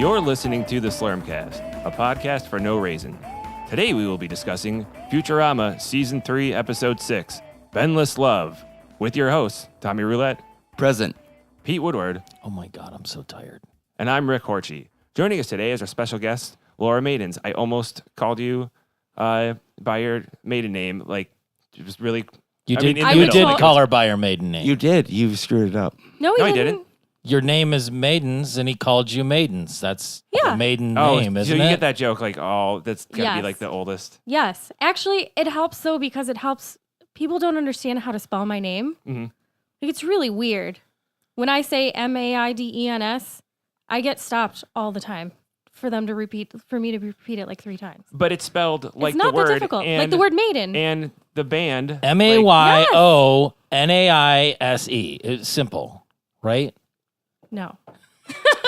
You're listening to the Slurmcast, a podcast for no reason. Today we will be discussing Futurama Season 3, Episode 6, Benless Love, with your hosts, Tommy Roulette, Present, Pete Woodward, Oh my God, I'm so tired. and I'm Rick Horchie. Joining us today is our special guest, Laura Maidens. I almost called you by your maiden name, like, it was really... You I did, mean, in the you middle, did like, call her by her maiden name. you did. You screwed it up. No, No, I didn't. Your name is Maidens, and he called you Maidens. That's Yeah. the maiden Oh, name, so isn't you it? get that joke, like, oh, that's gotta be Yes. like the oldest. Yes. Actually, it helps though because it helps people don't understand how to spell my name. Mm-hmm. Like, it's really weird. When I say Maidens, I get stopped all the time for me to repeat it like 3 times. But it's spelled like it's not the word that difficult. and, Like the word maiden. and the band. Mayonaise. It's simple, right? No.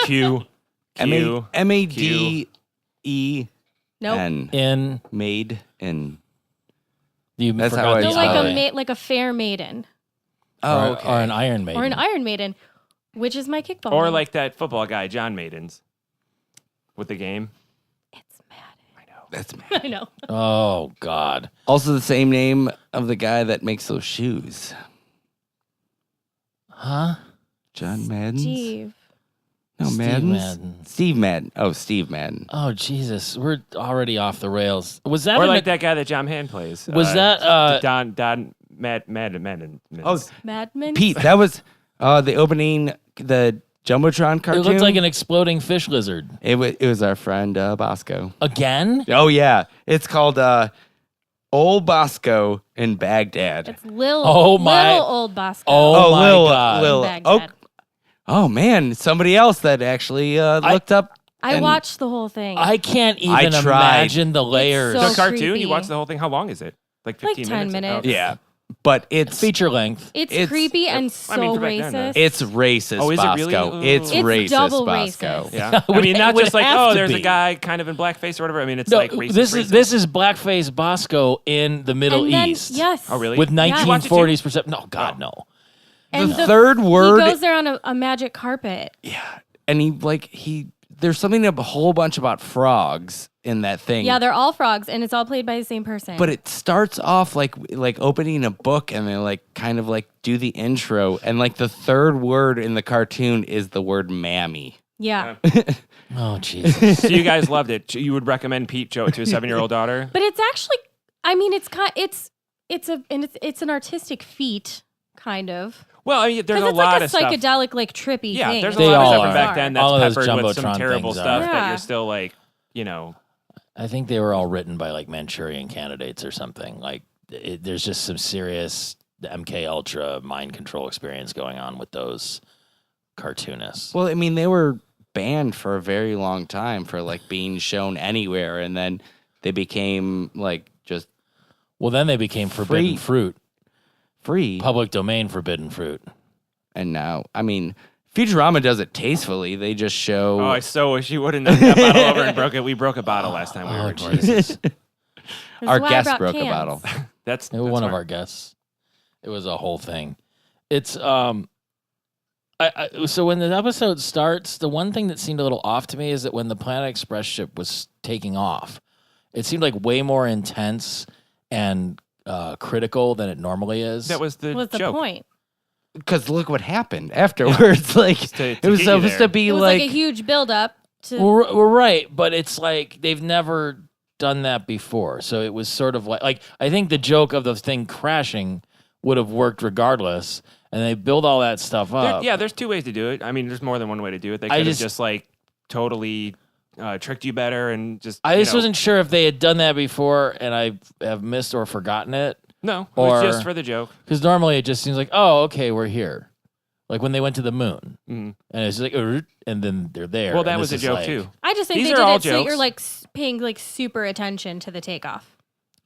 Q. Q. MADEN. Nope. In Made in. you That's forgot how I the No, spell like I. like a fair maiden Oh, or an Iron Maiden. or an Iron Maiden, which is my kickball. Or name. like that football guy, John Maidens, with the game. It's Madden. I know. That's I know. Oh God. also the same name of the guy that makes those shoes. Huh? John Madden. Steve. No, Steve Madden. Madden. Steve Madden. Oh, Steve Madden. Oh Jesus, we're already off the rails. Was that Or in like the- that guy that John Hamm plays. Was that, Don Madden? Oh, Madman. Pete. That was the opening. The Jumbotron It cartoon. looked like an exploding fish lizard. It was our friend Bosco. Again? Oh yeah, it's called Old Bosco in Baghdad. It's Lil. Oh, my- Little old Bosco. Oh, my God. Lil. Baghdad. Oh man, somebody else that actually looked up. I and- watched the whole thing. I can't even I tried. imagine the layers. so The cartoon? creepy. You watched the whole thing? How long is it? Like 15 10 Oh, minutes. Yeah, but it's Feature length. It's creepy and I mean, so for back then, racist. it's racist. Oh, is it really? Bosco. Ooh. It's It's racist. double Bosco. racist. Yeah. I mean, not It would just like, have oh, to there's a be. guy kind of in blackface or whatever. I mean, it's No, like racist. this is blackface Bosco in the Middle and then, East. Yes. Oh, really? With You watched it too? 1940s percent. No, God, no. And The third word- He goes there on a magic carpet. And there's something a whole bunch about frogs in that thing. Yeah, they're all frogs, and it's all played by the same person. But it starts off like opening a book, and they kind of do the intro, and the third word in the cartoon is the word "mammy." yeah. Oh, Jesus. So you guys loved it. You would recommend Pete show it to a 7-year-old daughter? But it's actually, I mean, it's an artistic feat, kind of. Well, I mean, there's a Because it's lot like of a stuff. psychedelic, like trippy Yeah, thing. there's a They lot of all stuff from are. back then that's All of those peppered with some Jumbotron terrible things are. stuff that Yeah. you're still I think they were all written by Manchurian Candidates or something. There's just some serious MK Ultra mind control experience going on with those cartoonists. Well, I mean, they were banned for a very long time for being shown anywhere, and then they became just Well, then they became forbidden fruit, free. public domain forbidden fruit. And now, I mean, Futurama does it tastefully. They just show. Oh, I so wish you wouldn't knock that bottle over and broke it. We broke a bottle last time we were Oh, recording. Jesus. This is our why I guest brought broke a cans. bottle. That's They were one of smart. our guests. It was a whole thing. It's so when the episode starts, the one thing that seemed a little off to me is that when the Planet Express ship was taking off, it seemed way more intense and critical than it normally is. That was the What's the joke. point? Because look what happened afterwards. to it was get you supposed there. to be It was like a huge build-up to. We're right, but it's they've never done that before. So it was sort of like I think the joke of the thing crashing would have worked regardless, and they build all that stuff up. There's 2 ways to do it. I mean, there's more than one way to do it. They I could have just- just totally tricked you better and just. I just you know. wasn't sure if they had done that before, and I have missed or forgotten it. No, it was or- just for the joke. Because normally it just seems oh, okay, we're here. Like when they went to the moon, Mhm. and it's and then they're there. Well, that and was a this is joke too. I just think These they are did all it so that jokes. you're paying super attention to the takeoff.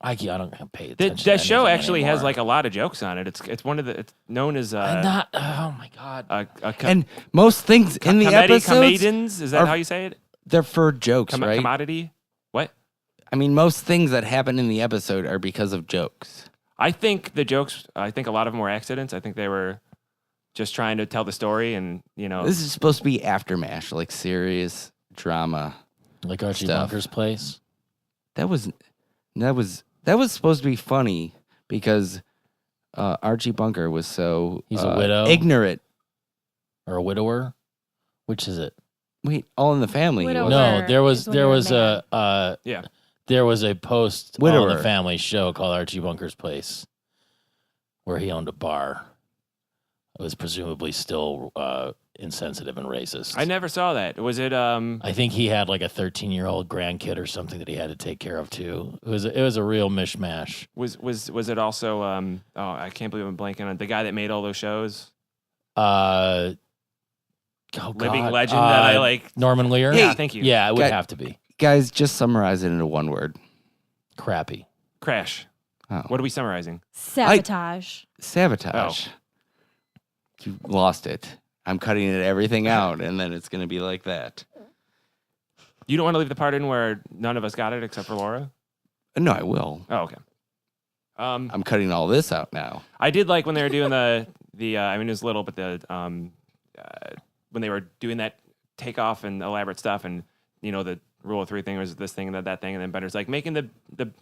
I don't pay The, attention. that to show anything actually anymore. has a lot of jokes on it. It's one of the. It's known as Not. Oh my God. And most things in the episodes, comedians. Is that are- how you say it? they're for jokes, right? Commodity. What? I mean, most things that happen in the episode are because of jokes. I think the jokes. I think a lot of them were accidents. I think they were just trying to tell the story, and This is supposed to be aftermath, serious drama. Like Archie Stuff. Bunker's place. That was supposed to be funny because Archie Bunker was so He's a widow? ignorant. Or a widower? Which is it? Wait, All in the Family. he Widower. was- No, there was is when you're Yeah. there was a post on Widower. the Family show called Archie Bunker's Place, where he owned a bar. It was presumably still insensitive and racist. I never saw that. Was it? I think he had like a 13-year-old grandkid or something that he had to take care of too. It was a real mishmash. Was it also? Oh, I can't believe I'm blanking on the guy that made all those shows. Living God. legend that I like. Norman Lear. Hey, Yeah, thank you. Yeah, it would Guy- have to be Guys, just summarize it into one word. crappy. Crash. Oh. What are we summarizing? Sabotage. Sabotage. You lost it. I'm cutting everything out, and then it's going to be like that. You don't want to leave the part in where none of us got it except for Laura? No, I will. Oh, okay. I'm cutting all this out now. I did like when they were doing the I mean, it was little, but when they were doing that takeoff and elaborate stuff, and the rule of three thing was this thing and that thing, and then Bender's like making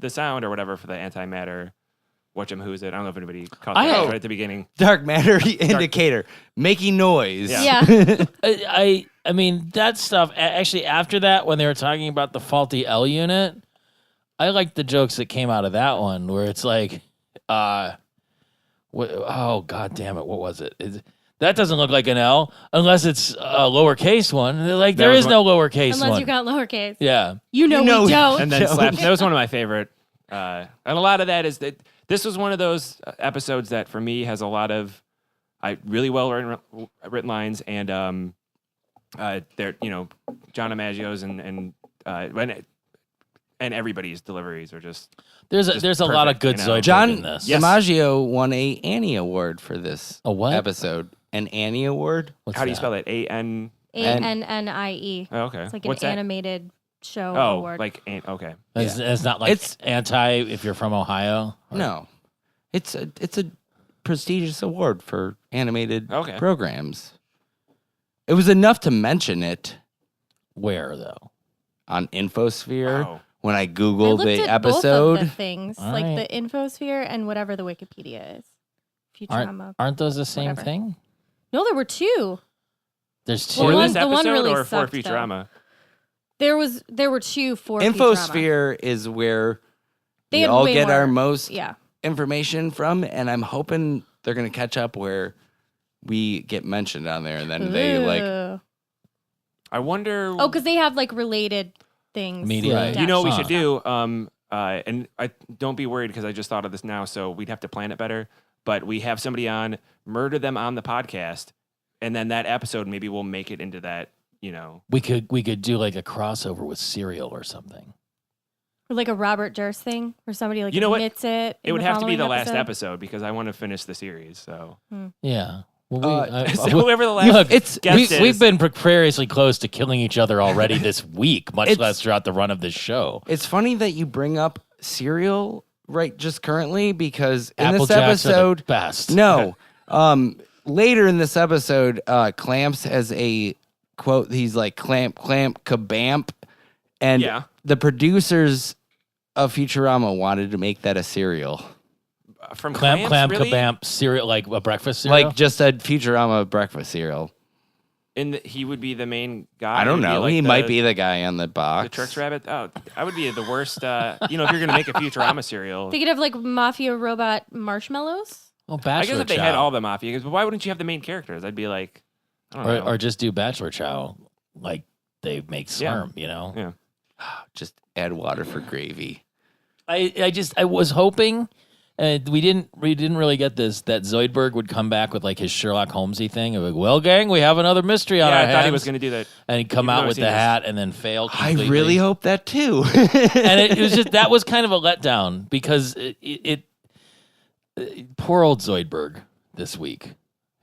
the sound or whatever for the antimatter. Who's it? I don't know if anybody caught that right at the beginning. Dark matter indicator. Making noise. Yeah. I mean that stuff. Actually, after that, when they were talking about the faulty L unit, I liked the jokes that came out of that one, where it's like, oh god damn it, what was it? That doesn't look like an L unless it's a lowercase one. They're like, there is no lowercase Unless one. you got lowercase. Yeah. You know we don't. And then slap. That was one of my favorite. And a lot of that is that this was one of those episodes that for me has a lot of really well written lines, and they're John DiMaggio's and everybody's deliveries are just. There's a lot of perfect, good Zoidberg John in this. Yes. DiMaggio won a Annie Award for this A what? episode. An Annie Award? What's How do you that? spell that? A-N. ANNIE. Oh, okay. It's like What's an that? animated show Oh, award. okay. It's not like It's- anti if you're from Ohio. Or- No. It's a prestigious award for animated Okay. programs. It was enough to mention it Where though? on Infosphere Wow. when I I Googled looked the at episode. both of the things, All like right. the Infosphere and whatever the Wikipedia is. Futurama. Aren't those the same Whatever. thing? No, there were two. There's two. For Well, this the one episode really or sucked, for Futurama? There were two for Futurama. Infosphere is where They we had all way get more- our most Yeah. information from, and I'm hoping they're going to catch up where we get mentioned on there, and then they like. Ugh. I wonder. Oh, because they have like related things. Media. Right. You know what we Huh. should do? And I don't be worried because I just thought of this now, so we'd have to plan it better. But we have somebody on, murder them on the podcast, and then that episode maybe we'll make it into that. We could do like a crossover with Serial or something. Or like a Robert Durst thing where somebody like You know what? admits it. It in would the have to be following the last episode because I want to finish the series. So, Yeah. Well, so whoever the last Look, It's guest is, we've been precariously close to killing each other already this week, much It's- less throughout the run of this show. It's funny that you bring up Serial right just currently because in Apple this Jacks are the episode, best. no, later in this episode, Clamps has a quote. He's like clamp, kabamp, and Yeah. the producers of Futurama wanted to make that a cereal, from Clam, Clamps, really? kabamp, cereal, like a breakfast cereal. like just a Futurama breakfast cereal. He would be the main guy. I don't He'd be know. like He the- might be the guy on the the box. Turks Rabbit. Oh, I would be the worst. If you're gonna make a Futurama cereal, They could have like mafia robot marshmallows. Oh, I Bachelor guess if they Chow. had all the mafia, because why wouldn't you have the main characters? I'd be like, I don't know. or just do Bachelor Chow, like they make Slurm, you know? Yeah. Just add water for gravy. I was hoping, we didn't really get this, that Zoidberg would come back with like his Sherlock Holmesy thing of like, well, gang, we have another mystery on Yeah, our I thought he hands. was gonna do that. And he'd come Even though out I've with seen the this. hat and then fail I completely. really hope that too. And it was just, that was kind of a letdown because poor old Zoidberg this week.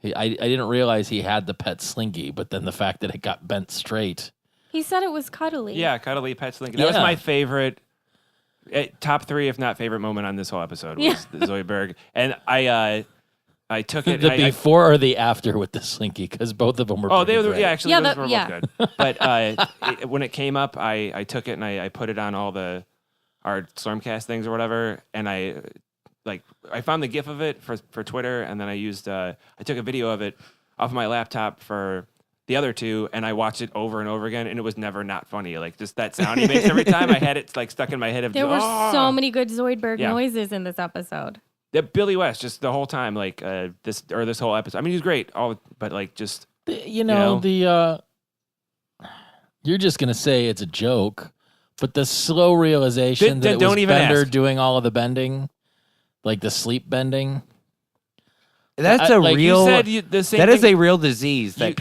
I didn't realize he had the pet Slinky, but then the fact that it got bent straight. He said it was cuddly. Yeah, Cuddly Pet Slink. That was Yeah. my favorite, top 3, if not favorite moment on this whole episode was Yeah. the Zoidberg. And I I took it. The before or the after with the Slinky, because both of them were. Oh, they were. great. Yeah, actually, Yeah, those were yeah. both good. But when it came up, I took it and I put it on all our Slurmcast things or whatever, and I found the GIF of it for Twitter, and then I took a video of it off of my laptop for the other two, and I watched it over and over again, and it was never not funny. Like just that sound he makes every time. I had it like stuck in my head. There were so many good Zoidberg noises in this episode. Yeah, Billy West just the whole time, like this whole episode. I mean, he's great, but like just you're just gonna say it's a joke, but the slow realization that it was don't even Bender ask. doing all of the bending, like the sleep bending. That's I- a like real. You said the same That is thing- a real disease that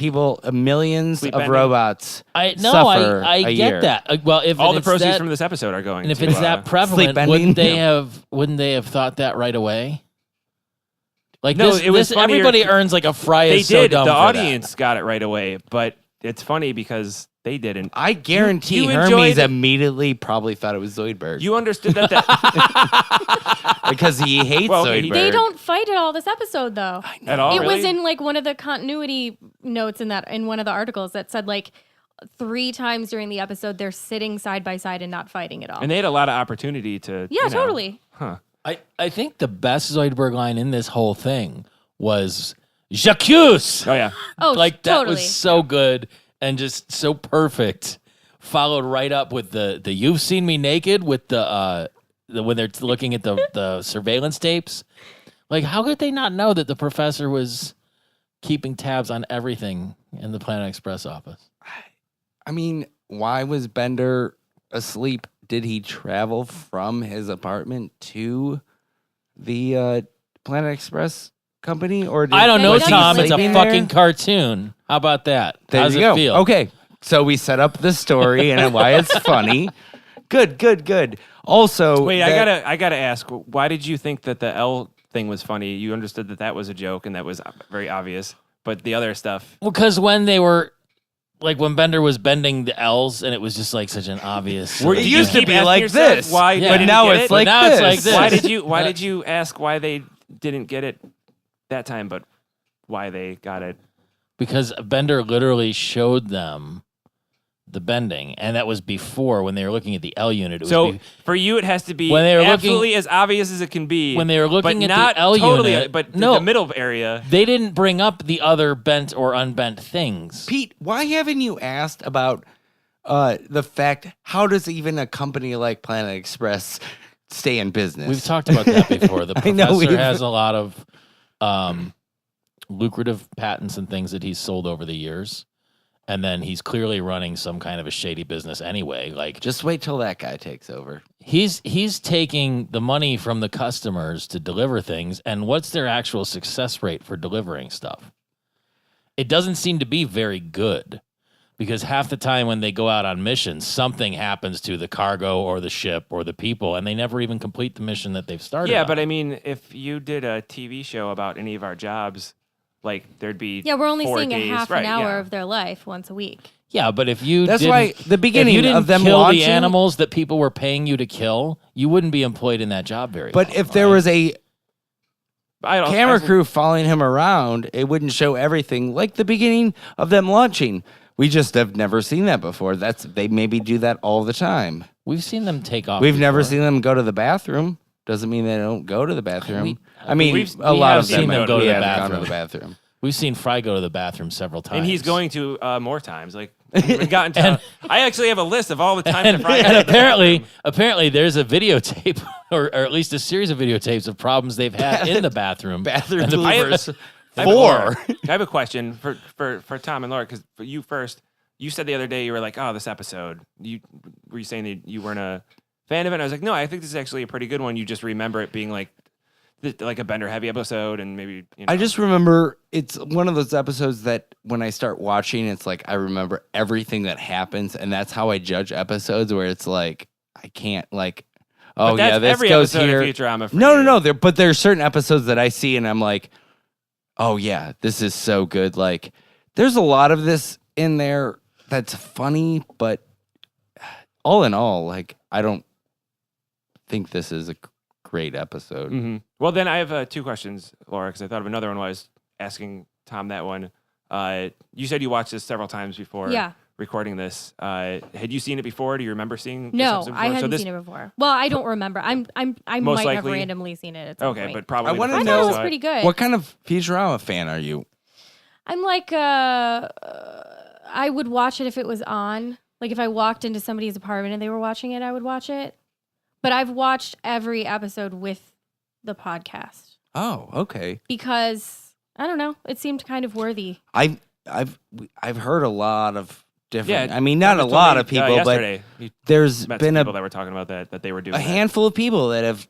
millions Sleep of bending. I robots suffer I a get year. that. Well, if all the it's proceeds that, from this episode are going. and if to, it's that prevalent, bending? wouldn't they have thought that right away? Like No, this, it was funnier- everybody earns like a fry. they is so did. dumb The for audience got it right away, but it's funny because they didn't. I guarantee you Hermes enjoyed- immediately probably thought it was Zoidberg You understood that. because he hates Well, okay, Zoidberg. They don't fight at all this episode, though. At all, It was really? in like one of the continuity notes in one of the articles that said like 3 times during the episode they're sitting side by side and not fighting at all. And they had a lot of opportunity to. Yeah, you know, totally. Huh. I think the best Zoidberg line in this whole thing was J'accuse. Oh yeah. Oh, Like that totally. was so good and just so perfect. Followed right up with the "You've seen me naked" with the when they're looking at the surveillance tapes. Like, how could they not know that the professor was keeping tabs on everything in the Planet Express office? I mean, why was Bender asleep? Did he travel from his apartment to the Planet Express company, or did, I don't know, was he Tom. It's a sleeping fucking there? cartoon. How about that? There How's you it go. feel? Okay, so we set up the story and why it's funny. Good. Also, Wait, I gotta ask. Why did you think that the L thing was funny? You understood that was a joke and that was very obvious, but the other stuff. Well, because when they were, like, when Bender was bending the L's, and it was just like such an obvious. It Did you used to keep be asking like yourself this. Why? Yeah. But But now it's like now this. it's like this. Why did you ask why they didn't get it that time, but why they got it? Because Bender literally showed them the bending, and that was before when they were looking at the L unit. It was So for you, it has to be When they were absolutely as obvious as it can be. when they were looking but at not the L totally, unit, but no. the middle area. They didn't bring up the other bent or unbent things. Pete, why haven't you asked about the fact how does even a company like Planet Express stay in business? We've talked about that before. The I know professor we've- has a lot of lucrative patents and things that he's sold over the years. And then he's clearly running some kind of a shady business anyway. Like, Just wait till that guy takes over. he's taking the money from the customers to deliver things, and what's their actual success rate for delivering stuff? It doesn't seem to be very good, because half the time when they go out on missions, something happens to the cargo or the ship or the people, and they never even complete the mission that they've started. Yeah, on. but I mean, if you did a TV show about any of our jobs, like there'd be Yeah, we're only 4 seeing days. a half Right, an hour yeah. of their life once a week. Yeah, but if you That's didn't, why the beginning if you didn't of them kill launching, the animals that people were paying you to kill, you wouldn't be employed in that job very But long, if there right? was a I don't- camera I- crew following him around, it wouldn't show everything like the beginning of them launching. We just have never seen that before. They maybe do that all the time. We've seen them take off. We've never before. seen them go to the bathroom. Doesn't mean they don't go to the bathroom. I mean, We've- a we lot have of seen them them go to we the have gone bathroom. to the bathroom. We've seen Fry go to the bathroom several times. And he's going to more times. Like we've gotten to. I actually have a list of all the times. And, that Fry and has been. apparently, there's a videotape, or at least a series of videotapes of problems they've had in the bathroom. Bathroom And the- bloopers. I have a question for Tom and Laura, because for you first, you said the other day you were like, "Oh, this episode." Were you saying that you weren't a fan of it? And I was like, "No, I think this is actually a pretty good one." You just remember it being like a Bender heavy episode, and maybe I just remember it's one of those episodes that when I start watching, it's like I remember everything that happens, and that's how I judge episodes. Where it's like I can't like, oh But that's yeah, this every goes episode here. of Futurama. For No. you. But there's certain episodes that I see, and I'm like, oh yeah, this is so good. Like, there's a lot of this in there that's funny, but all in all, like I don't think this is a great episode. Mm-hmm. Well, then I have 2 questions, Laura, because I thought of another one while I was asking Tom that one. You said you watched this several times before recording this. Had you seen it before? Do you remember seeing this episode before? I hadn't seen it before. Well, I don't remember. I might have randomly seen it at some point. But probably I want to I know thought it was pretty good. what kind of Futurama fan are you? I'm like, I would watch it if it was on. Like if I walked into somebody's apartment and they were watching it, I would watch it. But I've watched every episode with the podcast. Oh, okay. Because I don't know, it seemed kind of worthy. I've heard a lot of different. Yeah, I mean, not a lot of people, but there's met been some people that were talking about that they were doing a handful of people that have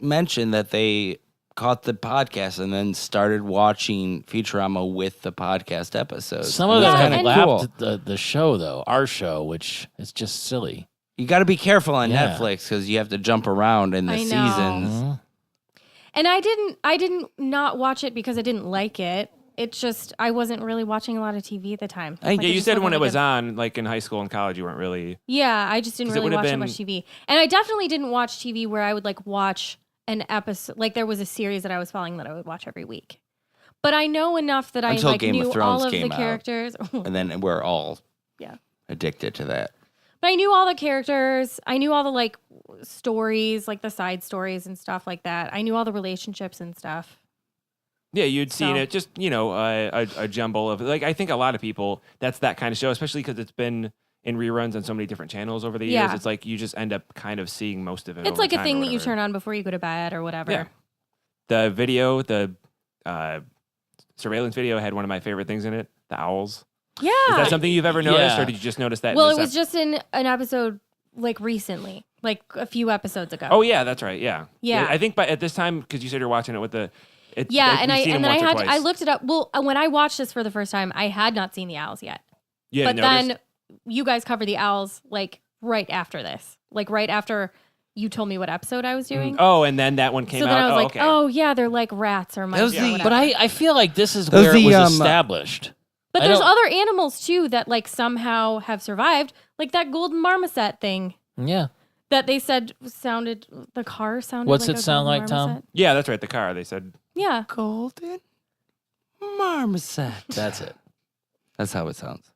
mentioned that they caught the podcast and then started watching Futurama with the podcast episodes. Some of them kind have of lapped the show, though, our show, which is just silly. You got to be careful on Netflix because you have to jump around in the seasons. Mm-hmm. And I didn't not watch it because I didn't like it. It's just I wasn't really watching a lot of TV at the time. Yeah, you said when it was on, like in high school and college, you weren't really. Yeah, I just didn't really watch that much TV. And I definitely didn't watch TV where I would like watch an episode. Like there was a series that I was following that I would watch every week. But I know enough that Until I like Game of knew Thrones all of came the out. characters. And then we're all addicted to that. But I knew all the characters. I knew all the like stories, like the side stories and stuff like that. I knew all the relationships and stuff. Yeah, you'd seen it, just, a jumble of, like, I think a lot of people, that's that kind of show, especially because it's been in reruns on so many different channels over the years. It's like you just end up kind of seeing most of it. It's like a thing that you turn on before you go to bed or whatever. Yeah. The video, the surveillance video had one of my favorite things in it, the owls. Yeah. Is that something you've ever noticed, Yeah. or did you just notice that? Well, it was just in an episode like recently, like a few episodes ago. Oh, yeah, that's right. Yeah. Yeah. I think at this time, because you said you're watching it with the. And we've seen them once or twice. I looked it up. Well, when I watched this for the first time, I had not seen the owls yet. You But hadn't then you guys covered the owls like right after this, like right after you told me what episode I was doing. Oh, and then that one came so out. then I was like, okay. oh yeah, they're like rats or mice. was or the- whatever. But I feel like this is Those where it the, was established. But I there's don't- other animals too that like somehow have survived, like that golden marmoset thing Yeah. that they said sounded. The car sounded. What's like it a sound golden like, Tom? marmoset. Yeah, that's right. The car, they said. Yeah. Golden marmoset. That's it. That's how it sounds.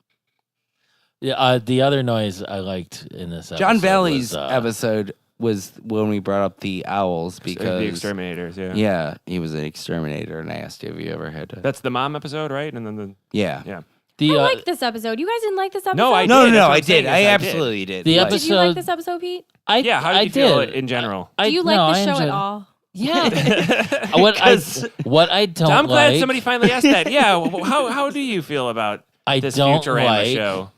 Yeah. The other noise I liked in this episode John Valley's was, episode was when we brought up the owls because The exterminators, yeah. yeah, he was an exterminator, and I asked you, have you ever had to? That's the mom episode, right? And then the. Yeah. Yeah. The, I like this episode. You guys didn't like this episode? No, I No, did. no, That's no, what I I'm saying did. is I did. absolutely did. The Like, episode- Did you like this episode, Pete? Yeah, how did you feel in general? Do you like the show at all? Yeah. what I don't I'm glad like, somebody finally asked that. Yeah, how do you feel about I this don't Futurama like show?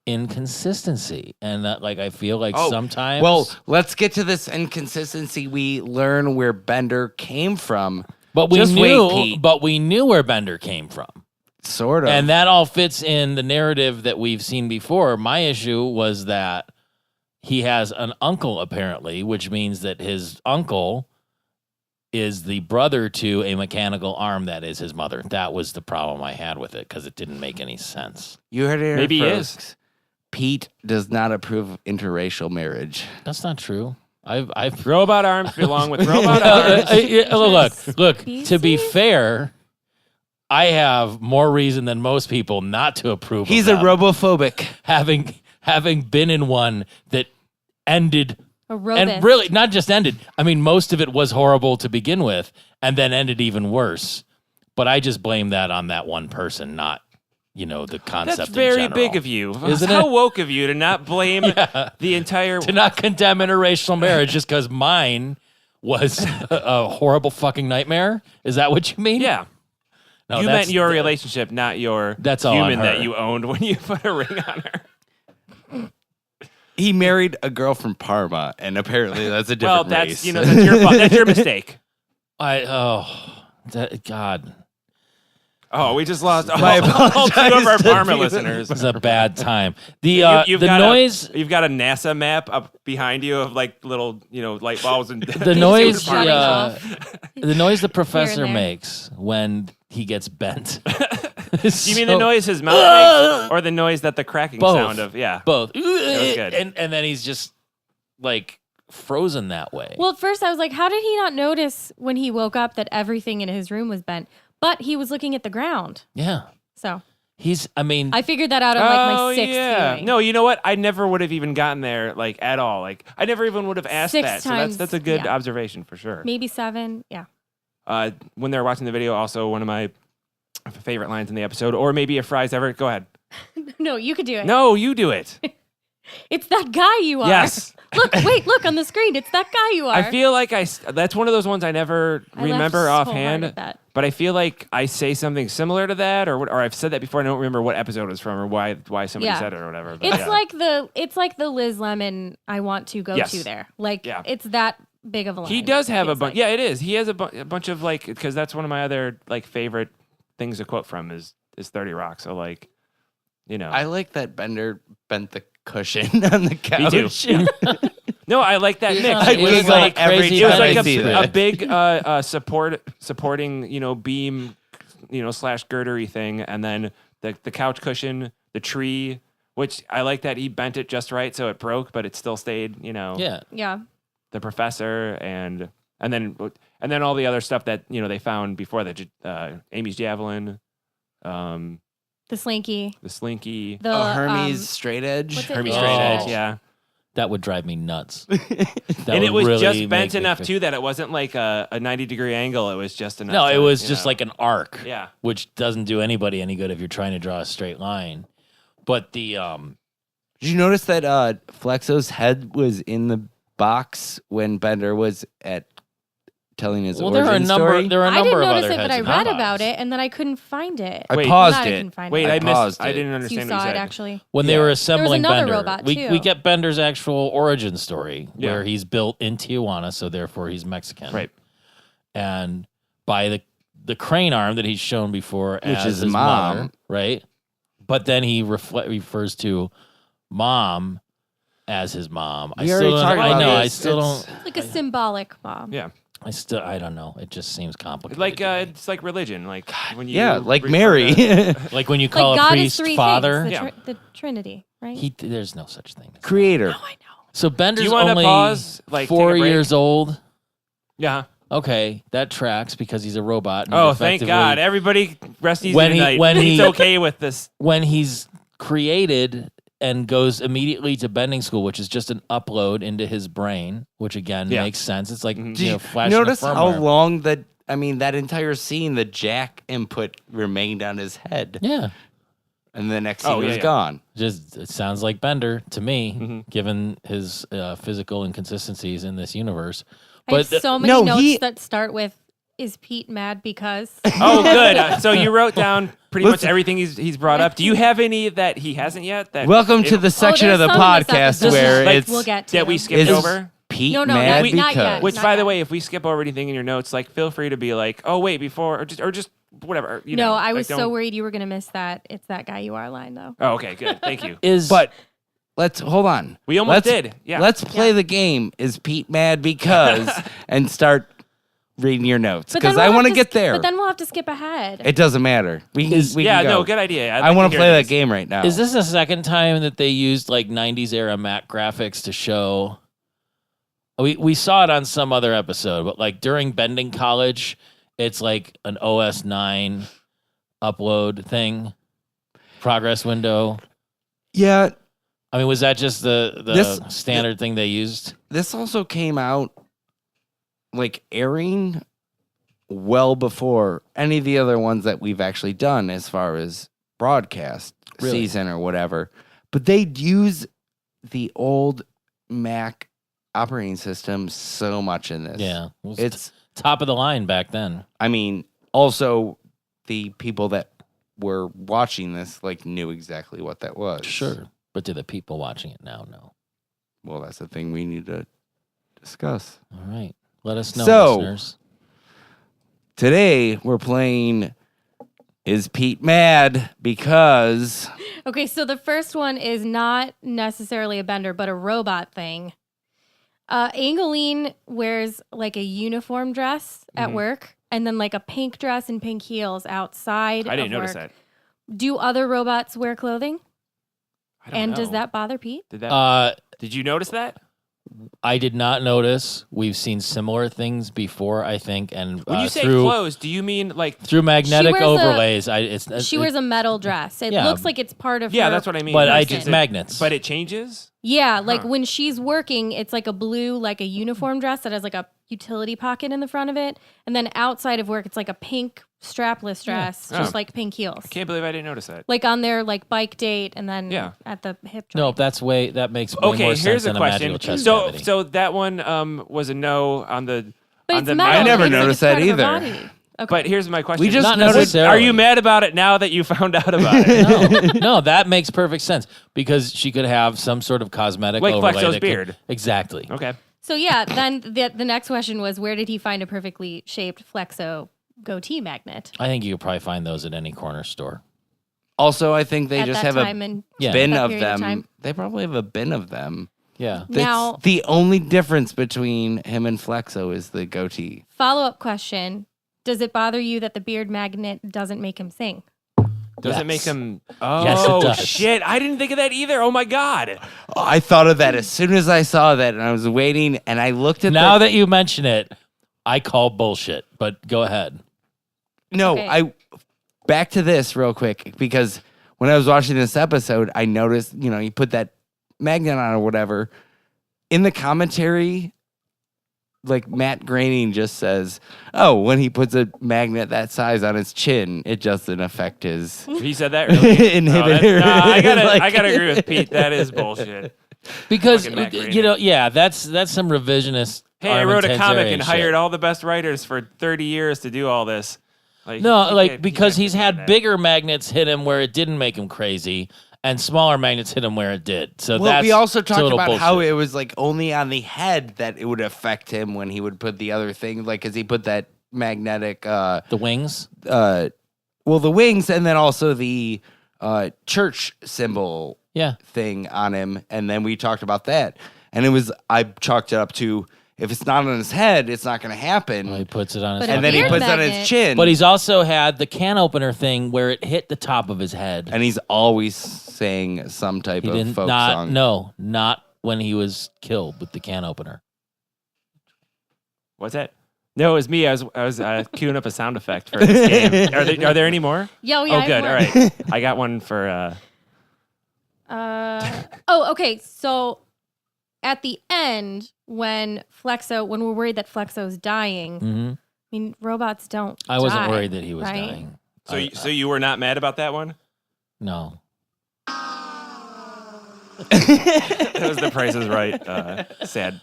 inconsistency, and that like I feel like Oh, sometimes. well, let's get to this inconsistency. We learn where Bender came from. but we just knew, wait, Pete. but we knew where Bender came from. Sort of. And that all fits in the narrative that we've seen before. My issue was that he has an uncle, apparently, which means that his uncle is the brother to a mechanical arm that is his mother. That was the problem I had with it because it didn't make any sense. You heard it here Maybe he first. is. Pete does not approve of interracial marriage. That's not true. I've Robot arms belong with robot arms. look. Be To be safe. fair, I have more reason than most people not to approve. He's of a them, robophobic. having been in one that ended. A And robot. really, not just ended. I mean, most of it was horrible to begin with, and then ended even worse. But I just blame that on that one person, not, the concept. That's in very general. big of you. Isn't How it? woke of you to not blame the entire. To not condemn interracial marriage just because mine was a horrible fucking nightmare. Is that what you mean? Yeah. No, You that's- meant your relationship, not your That's all on human that her. you owned when you put a ring on her. He married a girl from Parma, and apparently that's a Well, different that's race. that's your fault. That's your mistake. God. Oh, we just lost all, I all two of our apologize to Parma people. listeners. It's a bad time. The You've the got noise You've got a NASA map up behind you of like little, light bulbs and the noise Parma. the noise the professor there. makes when he gets bent. Do you mean the noise his mouth makes, or the noise that the cracking Both. sound of? Yeah, Both. was good. And then he's just like frozen that way. Well, at first I was like, how did he not notice when he woke up that everything in his room was bent? But he was looking at the ground. Yeah. So I I figured that out on like my sixth viewing. No, you know what? I never would have even gotten there like at all. Like I never even would have asked Six that. times, So that's a good yeah. observation for sure. Maybe 7. Yeah. When they were watching the video, also one of my favorite lines in the episode, or maybe a Fry's ever. Go ahead. No, you could do it. No, you do it. It's that guy you are. Yes. Look on the screen. It's that guy you are. I feel like that's one of those ones I never I remember laughed so offhand. hard at that. But I feel like I say something similar to that, or I've said that before. I don't remember what episode it was from, or why somebody Yeah. said it, or whatever. But It's yeah. like the Liz Lemon I want to go Yes. to there. Like Yeah. it's that big of a line. He does have a It's bunch. like- Yeah, it is. He has a bunch of like, because that's one of my other like favorite things to quote from is 30 Rock. So like, you know, I like that Bender bent the cushion on the couch. Me too. No, I like that He's mix. on- It was he's like on a crazy it was bed. like I see a that. big supporting beam / girdery thing, and then the couch cushion, the tree, which I like that he bent it just right so it broke, but it still stayed. Yeah. Yeah. The professor and then all the other stuff that they found before that. Amy's javelin, The slinky. the slinky, The Hermes straight edge. what's it- Hermes Oh. straight edge, yeah. That would drive me nuts. And it was really just make bent me enough think- too that it wasn't like a 90-degree angle. It was just enough. No, to, it was you just know. like an arc. Yeah. Which doesn't do anybody any good if you're trying to draw a straight line. But the Did you notice that Flexo's head was in the box when Bender was at telling his there are a origin number story? there are a I number didn't of notice other it, but heads I in read that about box. it and then I couldn't find it. I Wait, paused Not I it. couldn't find Wait, it. I paused missed. I it. didn't You understand saw what you it said. actually. When they Yeah. were There was assembling another Bender, robot, we too. get Bender's actual origin story Yeah. where he's built in Tijuana, so therefore he's Mexican. Right. And by the crane arm that he's shown before Which as is his mom. mother, right? But then he refers to mom as his mom. We already talked I about know. I this. still It's- don't. Like a symbolic mom. Yeah. I don't know. It just seems complicated. Like to me. it's like religion. Like when you Yeah, like refer Mary. to- Like when you call Like a God priest is three father. things. Yeah. The Trinity, right? There's no such thing. Creator. Oh, I know. So Do Bender's you want to only pause? Like 4 take a break? years old. Yeah. Okay, that tracks because he's a robot. and Oh, thank effectively- God! Everybody, rest easy When he- tonight. when He's he- okay with this. When he's created and goes immediately to bending school, which is just an upload into his brain, which again Yeah. makes sense. It's like Mhm. Did you flashing notice a how firmware. long that entire scene, the jack input remained on his head, Yeah, and the next scene Oh, yeah, was yeah. gone. just it sounds like Bender to me, Mhm. given his physical inconsistencies in this universe. I have But so many no, notes he- that start with "Is Pete mad because?" Oh, good. So you wrote down pretty much Listen. everything he's brought up. Do you have any that he hasn't yet? That Welcome to the section of there's the some in this podcast episode where like- it's we'll get to that we them. skipped Is- over? Pete No, no, mad not because yet. Which, Not by the yet. way, if we skip over anything in your notes, like feel free to be like, "Oh, wait, before," or just whatever. You know, No, I like, was so don't- worried you were going to miss that. It's that guy you are line though. Oh, okay, good. Thank you. Is But let's hold on. We almost Let's- did. Yeah. Let's play the game. Is Pete mad because and start reading your notes But because then I we'll want to have get there. But then we'll have to skip ahead. It doesn't matter. We can yeah. go. No, good idea. I want to play that game right now. Is this the second time that they used like 90s era Mac graphics to show? We saw it on some other episode, but like during Bending College, it's like an OS 9 upload thing, progress window. Yeah, I mean, was that just the This- standard thing they used? this also came out like airing well before any of the other ones that we've actually done as far as broadcast Really? season or whatever. But they'd use the old Mac operating system so much in this. Yeah, it was It's top of the line back then. I mean, also the people that were watching this like knew exactly what that was. Sure, but do the people watching it now know? Well, that's the thing we need to discuss. All right, let us know, So- listeners. Today we're playing Is Pete Mad because Okay, so the first one is not necessarily a bender, but a robot thing. Angeline wears like a uniform dress at Mhm. work, and then like a pink dress and pink heels outside. I didn't of notice work. that. Do other robots wear clothing? I don't And does know. that bother Pete? Did Uh, Did you notice that? I did not notice. We've seen similar things before, I think, and When you say through clothes, do you mean like? through magnetic She wears overlays? She wears a metal dress. It Yeah. looks like it's part of Yeah, her. that's what I mean. but person. it's magnets. But it changes. Yeah, like when she's working, it's like a blue, like a uniform dress that has like a utility pocket in the front of it. And then outside of work, it's like a pink strapless dress, Yeah. just Oh. like pink heels. Can't believe I didn't notice that. Like on their like bike date and then Yeah. at the hip joint. No, that makes way Okay, more here's sense a than a question. magical chest So, cavity. so that one was a no on the. But on it's the metal. I never It's like noticed it's that part of her either. body. Okay. But here's my question: We just Not noticed. necessarily. Are you mad about it now that you found out about it? no, that makes perfect sense because she could have some sort of cosmetic Like overlay. Flexo's that beard. Exactly. Okay. So yeah, then the next question was, where did he find a perfectly shaped Flexo goatee magnet? I think you could probably find those at any corner store. Also, I think they at just that have time a and Yeah. bin that of period of them. time? They probably have a bin of them. Yeah. That's Now- the only difference between him and Flexo is the goatee. Follow-up question: does it bother you that the beard magnet doesn't make him sing? Does it Yes. make him? Yes, it Oh does. shit! I didn't think of that either. Oh my god! I thought of that as soon as I saw that, and I was waiting, and I looked at Now that you mention it, I call bullshit, but go ahead. No, Okay. back to this real quick, because when I was watching this episode, I noticed, you put that magnet on or whatever. In the commentary, like Matt Groening just says, "Oh, when he puts a magnet that size on his chin, it doesn't affect his He said that. Really? inhibitor." I gotta Like- agree with Pete. That is bullshit. Because Fucking Matt Groening. that's some revisionist. Hey, I wrote a comic armamentarian and shit. hired all the best writers for 30 years to do all this. Like, No, you like can't- because you he's can't do had that. bigger magnets hit him where it didn't make him crazy, and smaller magnets hit him where it did. So Well, that's we also talked total about how bullshit. it was like only on the head that it would affect him when he would put the other thing, like because he put that magnetic, the wings. the wings, and then also the church symbol Yeah, thing on him, and then we talked about that, and I chalked it up to if it's not on his head, it's not going to happen, well, he puts it on his. But and then he beard puts it on magnet- his chin, But he's also had the can opener thing where it hit the top of his head. and he's always saying some type He of didn't folk not song. no, not when he was killed with the can opener. What's that? No, it was me. I was queuing up a sound effect for this game. Are there any more? Yeah, Oh, good. All right. I got one for. Okay. So at the end, when we're worried that Flexo's dying, Hmm I mean, robots don't. I wasn't die, worried that he was right? dying. So you were not mad about that one? No. That was The Price is Right. Sad.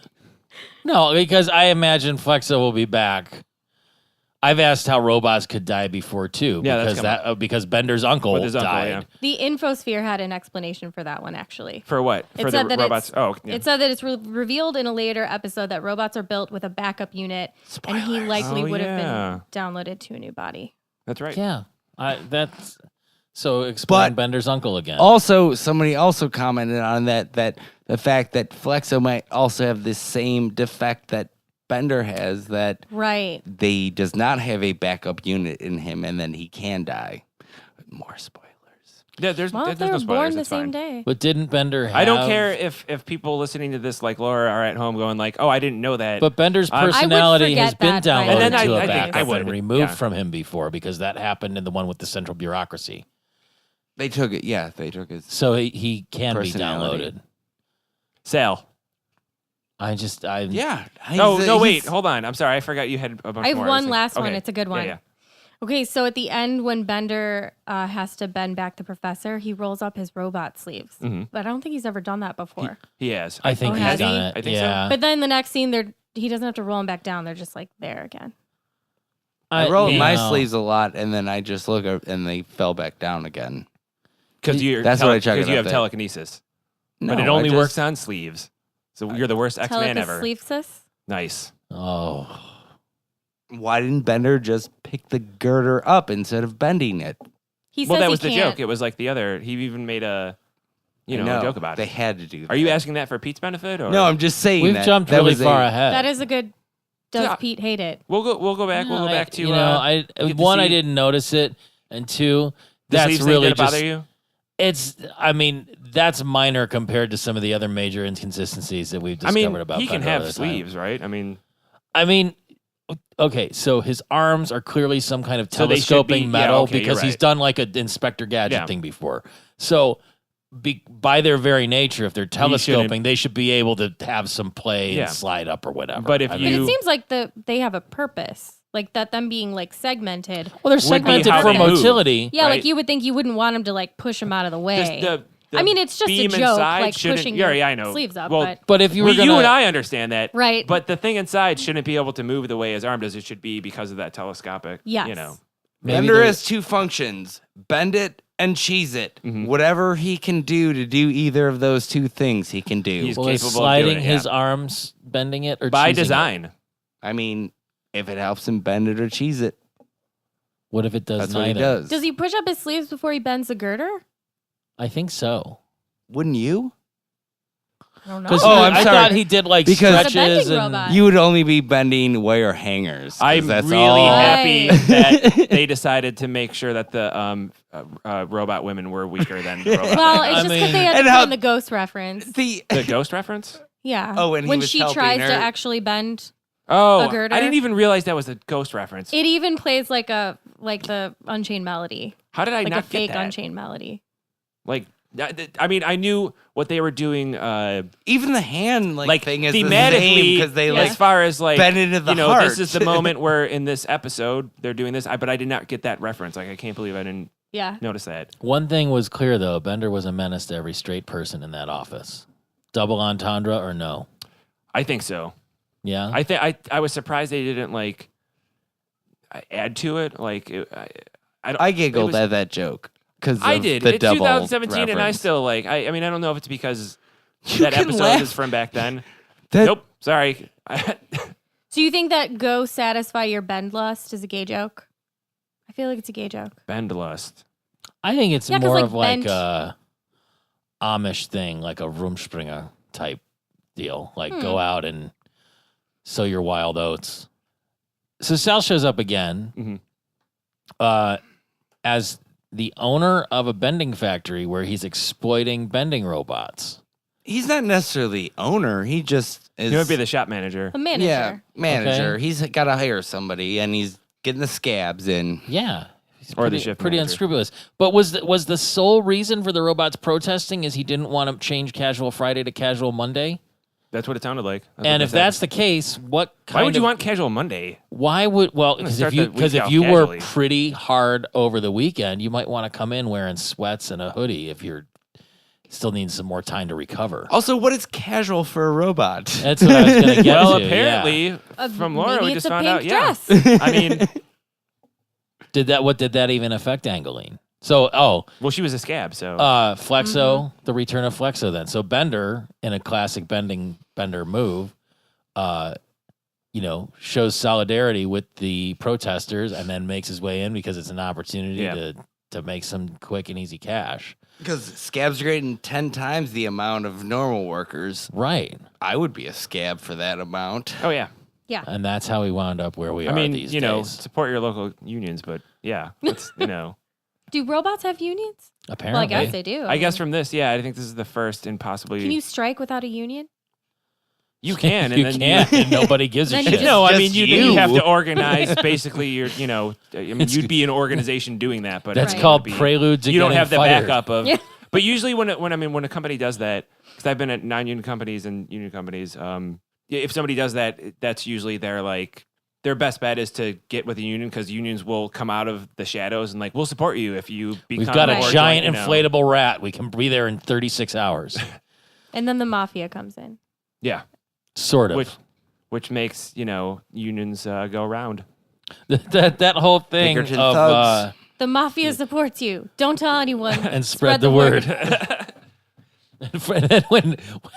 No, because I imagine Flexo will be back. I've asked how robots could die before too. Yeah, that's because because Bender's uncle With his uncle, died. yeah. The Infosphere had an explanation for that one, actually. For what? It For said the that robots? it's- Oh, yeah. It said that it's revealed in a later episode that robots are built with a backup unit, and he likely Oh, would have yeah. been downloaded to a new body. That's right. Yeah, that's so. Explain But- Bender's uncle again. Also, somebody also commented on that the fact that Flexo might also have this same defect that Bender has, that Right. they does not have a backup unit in him, and then he can die. More spoilers. Yeah, there's Well, there's if they no were spoilers. born the It's same fine. day. But didn't Bender have... I don't care if people listening to this like Laura are at home going like, oh, I didn't know that. But Bender's I would personality has forget been that, right? downloaded And then to I a think backup I would, and removed yeah. from him before because that happened in the one with the central bureaucracy. They took it. Yeah, they took his. So he can be Personality. downloaded. Sal. Yeah. No, wait, hold on. I'm sorry, I forgot you had a bunch I have more. one was last thinking- one. okay. It's a good one. Yeah. Okay, so at the end, when Bender has to bend back the professor, he rolls up his robot sleeves. Mhm. But I don't think he's ever done that before. He has. I think Oh, he's has done he? it. I think so. yeah. But then the next scene, he doesn't have to roll them back down. They're just like there again. I rolled my no. sleeves a lot, and then I just look up, and they fell back down again. Because you That's what I checked Because you it have up there. telekinesis. No, But it I only just- works on sleeves. So you're the worst X-Man ever. Telekinesis? Nice. Oh. Why didn't Bender just pick the girder up instead of bending it? He Well, says that he was the can't. joke. It was like the other. He even made a I joke about They it. had to do that. Are you asking that for Pete's benefit? Or? No, I'm just saying We've that. jumped that really was far a- ahead. That is a good. Does Yeah. Pete hate it? We'll go back. We'll go back to. I get to one, I see- didn't notice it, and two, The that's sleeves thing really didn't just bother you. I mean, that's minor compared to some of the other major inconsistencies that we've discovered about. He can Bender have over sleeves, time. right? I mean, okay, so his arms are clearly some kind of So they should be- telescoping yeah, metal okay, you're because he's right. done like an Inspector Gadget Yeah. thing before. So by their very nature, if they're telescoping, shouldn't- they should be able to have some play Yeah. and slide up or whatever. But if I But mean, you- it seems like they have a purpose, like that them being like segmented. well, they're would be segmented how for they move. motility. Yeah, Right. like you would think you wouldn't want him to like push him out of the way. the I mean, it's just a beam joke, inside like shouldn't- pushing yeah, your yeah, I know. sleeves up. Well, But if you were you gonna, and I understand that, Right. But the thing inside shouldn't be able to move the way his arm does. It should be because of that telescopic. Yes. You know. maybe Bender they're- has two functions: bend it and cheese it. Mhm. Whatever he can do to do either of those two things, he can do. He's well, is capable of sliding doing it, his yeah. arms, bending it, or By cheesing it? design. I mean, if it helps him bend it or cheese it, What if it does that's neither? what he does. Does he push up his sleeves before he bends the girder? I think so. Wouldn't you? I don't know. Because Oh, I'm I sorry. thought he did like Because- He's a stretches bending and robot. You would only be bending wire hangers. 'cause I'm that's really all. happy Right. that they decided to make sure that the robot women were weaker than robot Well, men. it's I just because mean- they had to And put how- in the ghost reference. The The ghost reference? Yeah. Oh, and he when was she helping tries to her. actually bend, Oh, A girder? I didn't even realize that was a ghost reference. it even plays like the Unchained Melody, How did I like not a fake get that? Unchained Melody. Like, I mean, I knew what they were doing. even the hand like thing is the thematically, same because they Yeah. like as far as like bend into the you know, heart. this is the moment where in this episode they're doing this. But I did not get that reference. Like, I can't believe I didn't Yeah. notice that. One thing was clear though: Bender was a menace to every straight person in that office. Double entendre or no? I think so. Yeah. I think I was surprised they didn't like add to it. Like, I don't. I it giggled was- at that joke because I did. The It's double 2017, and I reference. still like. I mean, I don't know if it's because You that can episode laugh. is from back then. That- Nope. Sorry. Do you think that "Go satisfy your bend lust" is a gay joke? I feel like it's a gay joke. Bend lust. I think it's Yeah, 'cause, more like, of like bench- a Amish thing, like a Rumspringer type deal. Like go out and sow your wild oats. So Sal shows up again as the owner of a bending factory where he's exploiting bending robots. He's not necessarily the owner. He just is. He might be the shop manager. A manager. yeah manager. Okay. He's got to hire somebody, and he's getting the scabs in. Yeah. He's Or the pretty, shift pretty manager. unscrupulous. But was the sole reason for the robots protesting is he didn't want to change Casual Friday to Casual Monday? That's what it sounded like. And if that's the case, what kind why would you of- want casual Monday? Why would because start if the week if off you were casually. pretty hard over the weekend, you might want to come in wearing sweats and a hoodie if you're still needing some more time to recover. Also, what is casual for a robot? That's what I was going to get Well, to. apparently, from Laura, maybe we it's just a found pink out. Yeah, dress. I mean, What did that even affect Angeline? So, well, she was a scab, so Flexo, the return of Flexo then. So Bender, in a classic Bender move, shows solidarity with the protesters and then makes his way in because it's an opportunity Yeah. to make some quick and easy cash. Because scabs are getting 10 times the amount of normal workers. Right. I would be a scab for that amount. oh yeah. Yeah. And that's how we wound up where we I are mean, these you know, days. support your local unions, but yeah, it's, you know, Do robots have unions? Well, Apparently. I guess they do. I guess from this, yeah, I think this is the first and possibly Can you strike without a union? you can, and you then can, and nobody gives a Then you shit. just- no, I Just mean you you. have to organize basically your, you know, I mean you'd be an organization doing that, but That's it Right. called would be- prelude to You don't getting have the fired. backup of. Yeah. But usually when a company does that, because I've been at non-union companies and union companies, if somebody does that, that's usually their best bet is to get with a union because unions will come out of the shadows and like we'll support you if you become. We've got a more giant joint, you know. inflatable rat. We can be there in 36 hours. And then the mafia comes in. Yeah, Sort of. which makes unions go around. that whole thing Pinkerton of thugs. The mafia supports you. Don't tell anyone. and spread the word. And then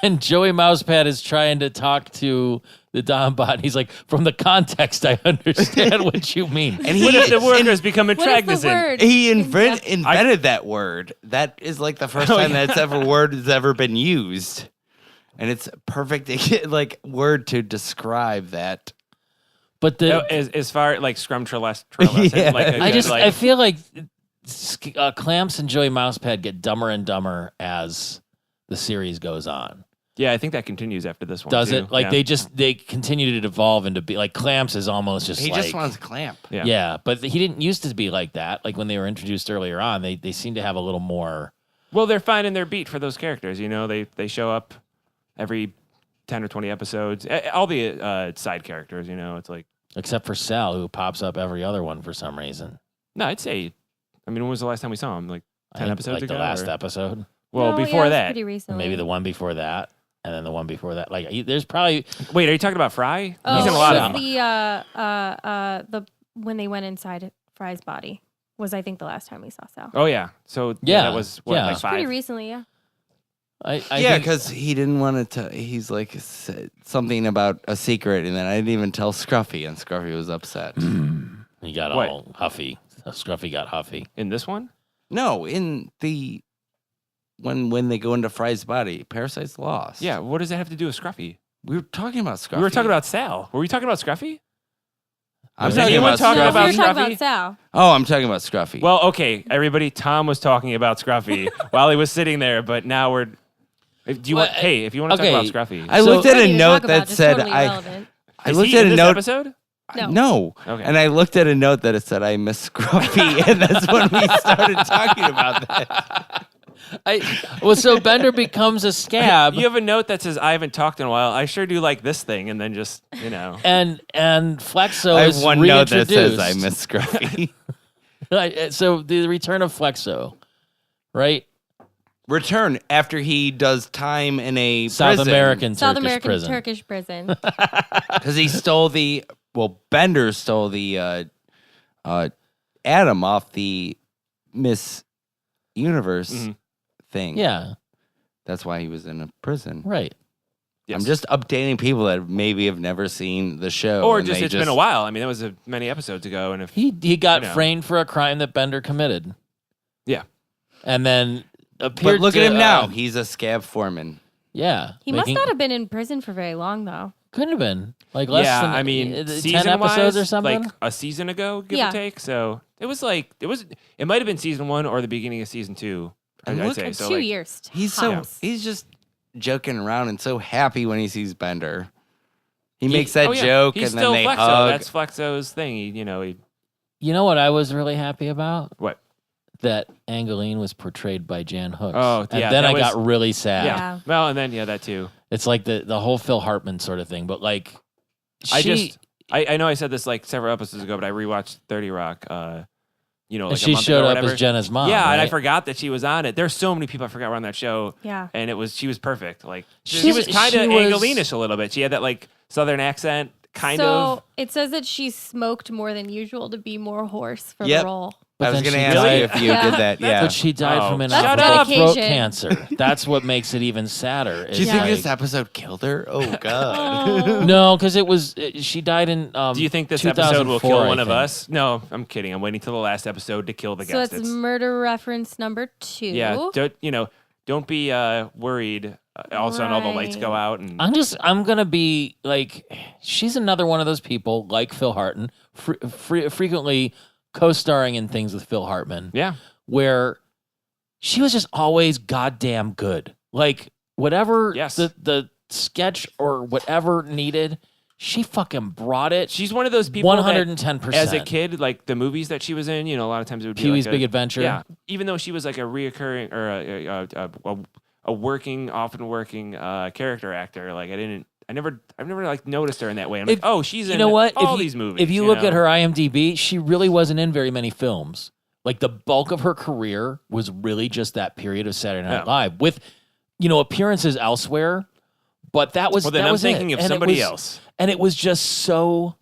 when Joey Mousepad is trying to talk to the Don Bot, he's like, from the context, I understand what you mean. And What if the and workers become What is the intragnisant? word? he Yeah. invented that word. That is like the first Oh, time yeah. that's ever been used. And it's perfect like word to describe that. But As far like scrum trellis, Yeah. like a I good, just I feel like Clamps and Joey Mousepad get dumber and dumber as the series goes on. Yeah, I think that continues after this one. Does too. it? Like Yeah. they continue to devolve into be like Clamps is almost just He like, just wants a clamp. Yeah. yeah, but he didn't used to be like that. Like when they were introduced earlier on, they seem to have a little more. Well, they're finding their beat for those characters. You know, they show up every 10 or 20 episodes. All the side characters. You know, it's like Except for Sal, who pops up every other one for some reason. no, I'd say. I mean, when was the last time we saw him? Like 10 episodes like ago. the last or- episode, Well, No, before yeah, it was that. pretty recently. maybe the one before that, and then the one before that. Like there's probably Wait, are you talking about Fry? Oh, He's in a it lot was of them. the when they went inside Fry's body was, I think, the last time we saw Sal. Oh yeah. So Yeah, that was what, yeah. like Pretty 5. recently, yeah. I Yeah, think- because he didn't want to. He's like said something about a secret, and then I didn't even tell Scruffy, and Scruffy was upset. he got What? all huffy. Scruffy got huffy. In this one? No, in the when they go into Fry's body, Parasite's lost. Yeah. What does that have to do with Scruffy? we were talking about Scruffy. We were talking about Sal. Were we talking about Scruffy? I'm Was talking anyone about talking No, Scruffy. about we were talking Scruffy? about Sal. Oh, I'm talking about Scruffy. Well, okay, everybody. Tom was talking about Scruffy while he was sitting there, but now we're. Do you want? Well, Hey, if you want to okay. talk about Scruffy, I So- looked at Nothing a to note talk about, that just said totally irrelevant. I is looked he at in a this note. episode? No. No. Okay. And I looked at a note that it said I miss Scruffy, and that's when we started talking about that. So Bender becomes a scab, You have a note that says I haven't talked in a while. I sure do like this thing, and then just and Flexo I is have one note that says I reintroduced. miss Scruffy. So the return of Flexo, right? Return after he does time in a South prison. American South Turkish American prison. Turkish prison. Because he stole Bender stole the Adam off the Miss Universe Mhm. thing. Yeah, That's why he was in a prison. right. Yes. I'm just updating people that maybe have never seen the show. or and just they it's been a while. I mean, that was many episodes ago, and if He got You know. framed for a crime that Bender committed. Yeah. And then appeared But look to, at him now. He's a scab foreman. Yeah. He must not have been in prison for very long, though. Couldn't have been. Like less yeah, than I mean, 10 season-wise, episodes or something. like a season ago, give Yeah. or take. So it might have been season 1 or the beginning of season 2. And I'd look say at so. 2 Like, years. He's tops. he's just joking around and so happy when he sees Bender. He he- makes that oh, yeah. joke He's and still then they Flexo. hug. That's Flexo's thing. He You know what I was really happy about? what? That Angeline was portrayed by Jan Hooks. Oh, and yeah, then that I was- got really sad. Yeah. Well, and then that too. It's like the whole Phil Hartman sort of thing. But like, I know I said this like several episodes ago, but I rewatched 30 Rock. Like a she month showed ago or up whatever. as Jenna's mom. Yeah, and I right? forgot that she was on it. There's so many people I forgot were on that show, Yeah. and she was perfect. Like she She's- was kind of she was- Angelinish a little bit. She had that like Southern accent, kind so of. it says that she smoked more than usual to be more hoarse for Yep. the role. But I was then going to she ask died. you if you Yeah. did that. Yeah. But she died Oh, from an shut outbreak up. of throat Dedication. cancer. That's what makes it even sadder. Do you is think like- this episode killed her? Oh God. Oh. No, because she died in. Do you think this episode will 2004, kill I one of think. us? No, I'm kidding. I'm waiting till the last episode to kill the So guest. it's murder reference number 2. yeah. Don't be worried. All of a sudden, all the lights go Right. out, and I'm gonna be like, she's another one of those people like Phil Hartman, frequently co-starring in things with Phil Hartman, yeah. where she was just always goddamn good. Like whatever Yes. the sketch or whatever needed, she fucking brought it. She's one of those people 110%. as a kid, like the movies that she was in, a lot of times it would be Pee-wee's like Big Adventure. Yeah, even though she was like a reoccurring or often working character actor, like I've never like noticed her in that way. I'm like, oh, she's in you know what? all if you, these movies. If you look at her IMDb, she really wasn't in very many films. Like the bulk of her career was really just that period of Saturday Night Yeah. Live with, appearances elsewhere. But that was well, then that I'm was thinking it. of And it somebody was- else. And it was just so,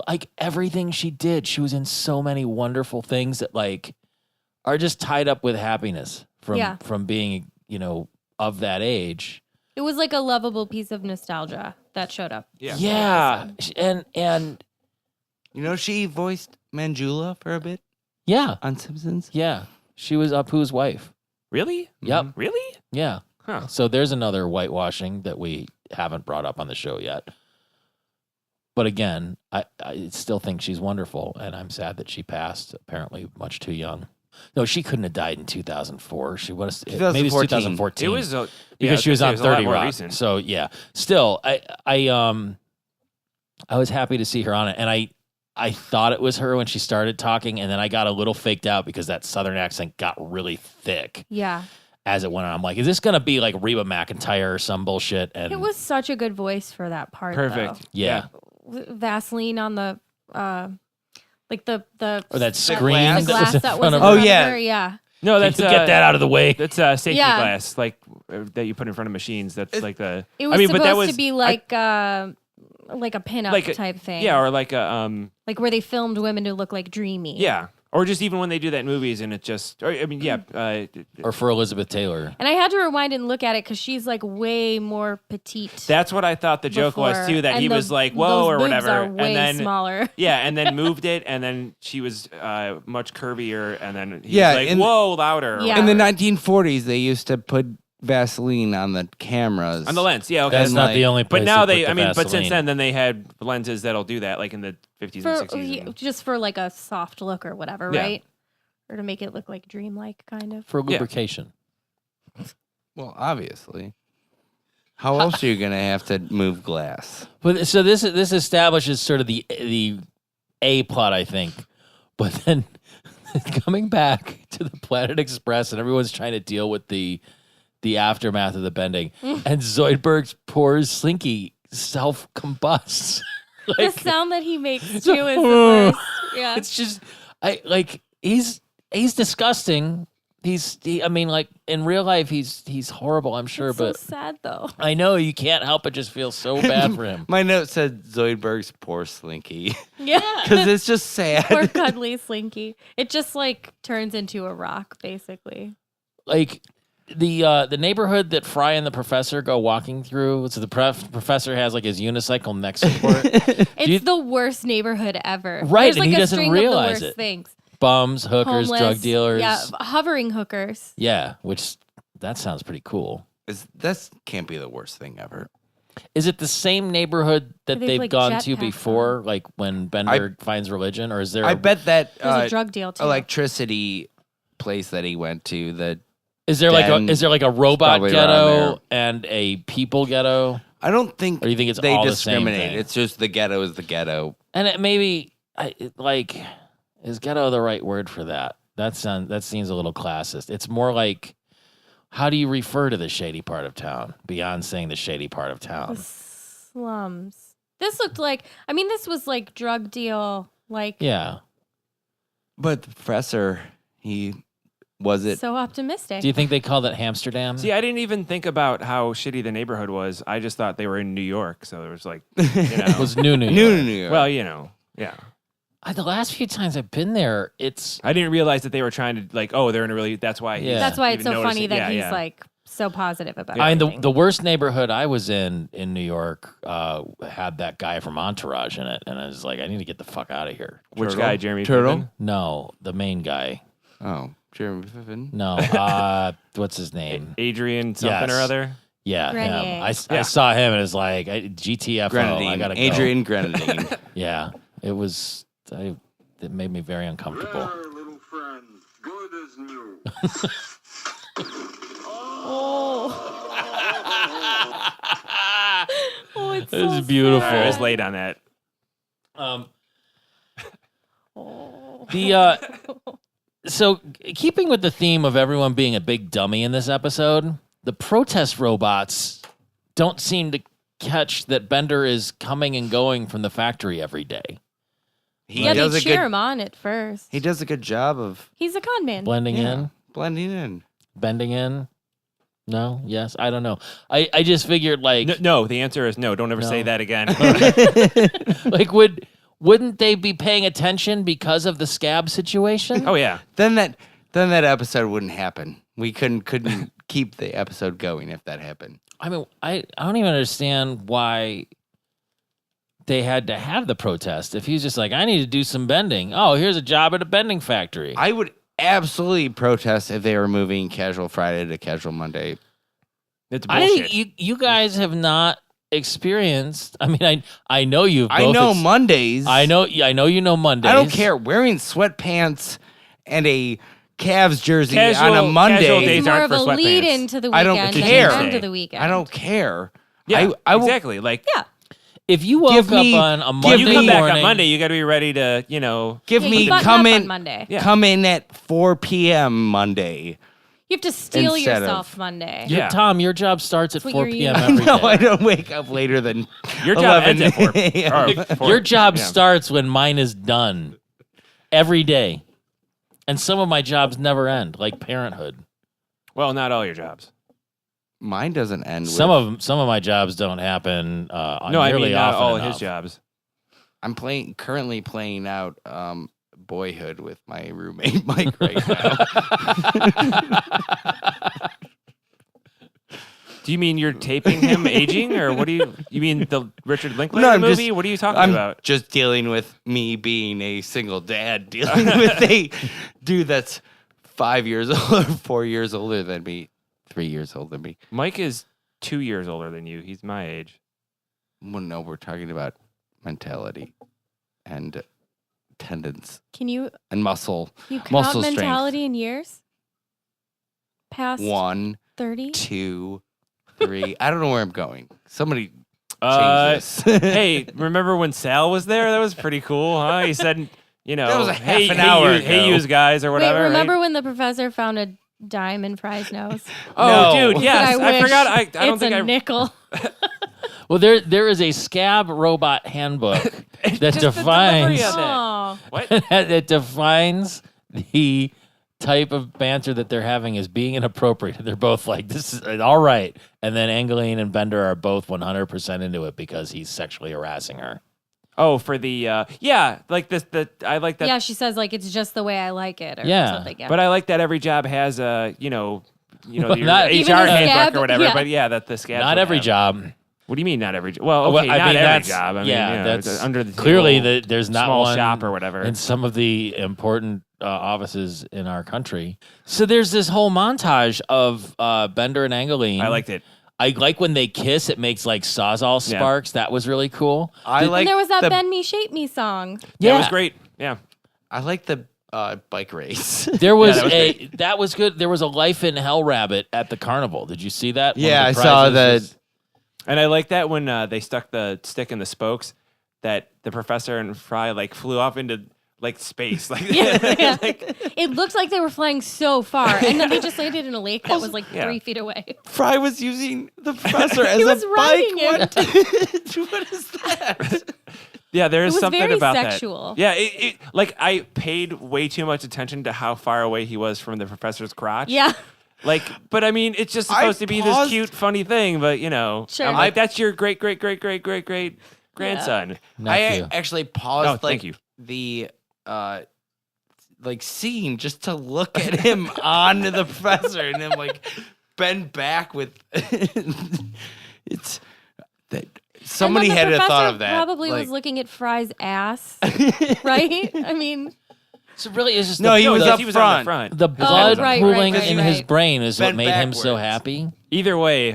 like everything she did, she was in so many wonderful things that like are just tied up with happiness from being, of that age. It was like a lovable piece of nostalgia that showed up. Yeah. And She voiced Manjula for a bit yeah. on Simpsons. Yeah. She was Apu's wife. Really? Yep. Really? Yeah. Huh. So there's another whitewashing that we haven't brought up on the show yet. But again, I still think she's wonderful, and I'm sad that she passed, apparently much too young. No, she couldn't have died in 2004. She was maybe it's 2014. 2014. It was because she was on it a lot 30 more Rock. recent. So yeah, still, I was happy to see her on it, and I thought it was her when she started talking, and then I got a little faked out because that Southern accent got really thick Yeah. as it went on. I'm like, is this gonna be like Reba McEntire or some bullshit? And It was such a good voice for that part. Perfect. yeah. Though. Vaseline on the like the Or that the screen the glass in that front was of in her. front of yeah. her. Yeah. No, That's that's get that out of the way. That's safety Yeah. glass, like that you put in front of machines. That's like the. It was I mean, supposed but that was to be like a pinup like a- type thing. Yeah, or like a like where they filmed women to look like dreamy. yeah, or just even when they do that in movies and it just. Or, I mean, yeah. Or for Elizabeth Taylor. And I had to rewind and look at it because she's like way more petite. That's what I thought the joke was before. too. That And he the- was like, "Whoa" those or boobs whatever, are way and then smaller. yeah, and then moved it, and then she was much curvier, and then he Yeah, was like, in- "Whoa, louder." or Yeah. In the whatever. 1940s, they used to put Vaseline on the cameras. on the lens, yeah, okay. That's And, not like- the only place But now they they, put I the mean, but since Vaseline. then they had lenses that'll do that, like in the 50s For, and 60s. and- just for like a soft look or whatever, Yeah. right? Or to make it look like dreamlike, kind of. for lubrication. Well, obviously. How else are you going to have to move glass? But so this establishes sort of the A plot, I think. But then coming back to the Planet Express and everyone's trying to deal with the aftermath of the bending, and Zoidberg's poor Slinky self combusts. The sound that he makes too is the worst. Yeah. It's just he's disgusting. I mean, like in real life, he's horrible. I'm sure, It's so but sad though. I know you can't help but just feel so bad for him. My note said Zoidberg's poor Slinky. Yeah. Because it's just sad. Poor cuddly Slinky. It just like turns into a rock, basically. Like the neighborhood that Fry and the professor go walking through. So the professor has like his unicycle neck support. It's the worst neighborhood ever. Right, There's and like he a doesn't string realize of the worst it. things. Bums, hookers, Homeless, drug dealers. Yeah, hovering hookers. Yeah, which that sounds pretty cool. That can't be the worst thing ever. Is it the same neighborhood that They they've like gone to jetpacks before, like when Bender finds religion, or is there? I bet that There's a drug deal too. electricity place that he went to, that Is there like a robot probably around ghetto and a people ghetto? I don't think Or do you think it's they all the same discriminate. thing? It's just the ghetto is the ghetto. And it maybe is ghetto the right word for that? That seems a little classist. It's more like, how do you refer to the shady part of town beyond saying the shady part of the town? slums. This looked like. I mean, this was like drug deal. Like Yeah. But the professor, was it? so optimistic. Do you think they called it Hamsterdam? See, I didn't even think about how shitty the neighborhood was. I just thought they were in New York, so it was like, you know, It was New York. New York. well, you know, yeah. The last few times I've been there, it's I didn't realize that they were trying to like, oh, they're in a really. That's why. Yeah. That's why it's even so noticing- funny that yeah, he's yeah. like so positive about. I mean, everything. the worst neighborhood I was in New York had that guy from Entourage in it, and I was like, I need to get the fuck out of here. Which Turtle? guy, Jeremy Turtle? Piven? No, the main guy. Oh, Jeremy Piven. No, what's his name? Adrian something Yes. or other. Yeah, Grenier. him. I Yeah. saw him and it's like GTFO. I Grenadine. gotta go. Adrian Grenadine. Yeah, it was. It made me very uncomfortable. There, little friend, good as new. Oh, it's It was so beautiful. I was late on that. So keeping with the theme of everyone being a big dummy in this episode, the protest robots don't seem to catch that Bender is coming and going from the factory every day, Yeah, they cheer him on at first. He does a good job of He's a con man. blending in, blending in. bending in. No, yes, I don't know. I just figured like No, the answer is no. Don't ever No. say that again. like wouldn't they be paying attention because of the scab situation? Oh yeah. Then that episode wouldn't happen. We couldn't keep the episode going if that happened. I mean, I don't even understand why they had to have the protest. If he's just like, I need to do some bending. Oh, here's a job at a bending factory. I would absolutely protest if they were moving Casual Friday to Casual Monday. It's I bullshit. think you guys have not experienced. I mean, I know you've. I both know Mondays. I know you know Mondays. I don't care. Wearing sweatpants and a Cavs jersey Casual- on a Monday. casual It's days more aren't of for a lead sweatpants. into the I don't weekend than care. the end of the weekend. I don't care. Yeah, I will, exactly. Like, Yeah. If you woke Give up me- on a give Monday you come me- back morning, on Monday, you got to be ready to, give Yeah, me you button come up in on Monday. Yeah. come in at 4 p.m. Monday. You have to steal Instead yourself of- Monday. Yeah. Tom, your job starts at That's 4 what you're p.m. using. every No, day. I don't wake up later than your job 11 ends at 4. a.m. or 4. Your job Yeah. starts when mine is done every day. And some of my jobs never end, like parenthood. Well, not all your jobs. Mine doesn't end with Some of my jobs don't happen No, I nearly mean not often all enough. his jobs. I'm currently playing out Boyhood with my roommate Mike right now. Do you mean you're taping him aging, or what do you mean the Richard Linklater No, I'm movie? just- What are you talking I'm about? just dealing with me being a single dad, dealing with a dude that's 5 years older, 4 years older than me, 3 years older than me. Mike is 2 years older than you. He's my age. Well, no, we're talking about mentality and tendons Can you and muscle. count Muscle mentality in years? Past 1, 30? 2, 3. I don't know where I'm going. Somebody Uh, change this. hey, remember when Sal was there? That was pretty cool, huh? He said, That was a half hey, an hey, hour you, hey, ago. yous guys, or whatever. Wait, right? remember when the professor found a dime in Fry's nose? Oh, No. dude, yes. But I wish forgot. I don't it's think a I. nickel. Well, there is a scab robot handbook that Just the delivery defines of it. Oh, What? that defines the type of banter that they're having as being inappropriate. They're both like, this is all right. And then Angeline and Bender are both 100% into it because he's sexually harassing her. Oh, for the like this. I like that. yeah, she says like it's just the way I like it, or Yeah. something. Yeah, But I like that every job has a your Not- HR Even the handbook scab, or whatever. yeah. But yeah, that the scab. Not would every have. job. What do you mean not every job? Well, Well, okay, I not mean, every that's- job. I mean, yeah, that's it's under the clearly table, there's not small one shop or whatever. in some of the important offices in our country. So there's this whole montage of Bender and Angeline. I liked it. I like when they kiss. It makes like Sawzall sparks. That was really cool. I like and there was that the, "Bend Me, Shape Me" song. Yeah, it was great. Yeah. I like the bike race. There was that was that was good. There was a Life in Hell rabbit at the carnival. Did you see that? One of Yeah, the I saw prizes that. And I like that when they stuck the stick in the spokes, that the professor and Fry like flew off into like space. Like, Yeah. like It looked like they were flying so far, and then they just landed in a lake that was like Yeah. 3 feet away. Fry was using the professor as was a bike. riding it. What is that? yeah, there is It was something very about sexual. that. Yeah, it like I paid way too much attention to how far away he was from the professor's crotch. Yeah, Like, but I mean, it's just I supposed to be this paused- cute, funny thing. But Sure. I'm like, that's your great, great, great, great, great, great grandson. nephew. I actually paused Oh, thank you. the like scene just to look at him on the professor and then like bend back with it's that somebody and then had the to have thought professor of that. Probably like, was looking at Fry's ass, right? I mean, So really, it's just No, he was because up he was front. on the front. the His blood head was on right, the pooling right, in right. his brain is what Bent made him so backwards. happy. Either way,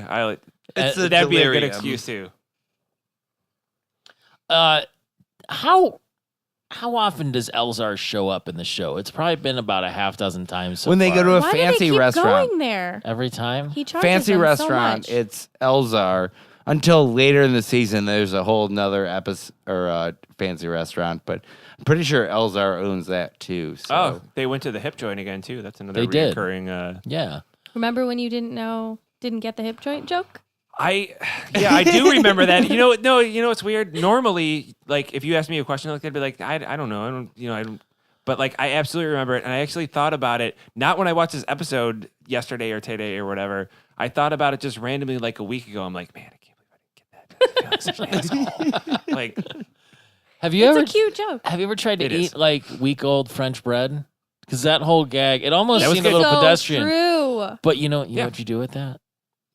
it's the that'd be a good delirium. excuse too. How often does Elzar show up in the show? It's probably been about a half dozen times so When they far. go to a why do fancy they keep restaurant. going there? Every time? He charges Fancy them restaurant, So much. it's Elzar. Until later in the season, there's a whole nother episode or fancy restaurant, but I'm pretty sure Elzar owns that too. So. Oh, they went to the hip joint again too. That's another They did. recurring. Yeah. Remember when you didn't get the hip joint joke? I do remember that. You know what's weird? Normally, like if you ask me a question like that, I'd be like, I don't know, I don't. But like I absolutely remember it, and I actually thought about it. Not when I watched this episode yesterday or today or whatever. I thought about it just randomly like a week ago. I'm like, man, I can't believe I didn't get that. I feel like such an asshole. Like, Have you It's ever a cute joke. have you ever tried to It eat is. like week old French bread? Because that whole gag, it almost That was seemed a good. little So pedestrian. true. But you know Yeah. what you do with that?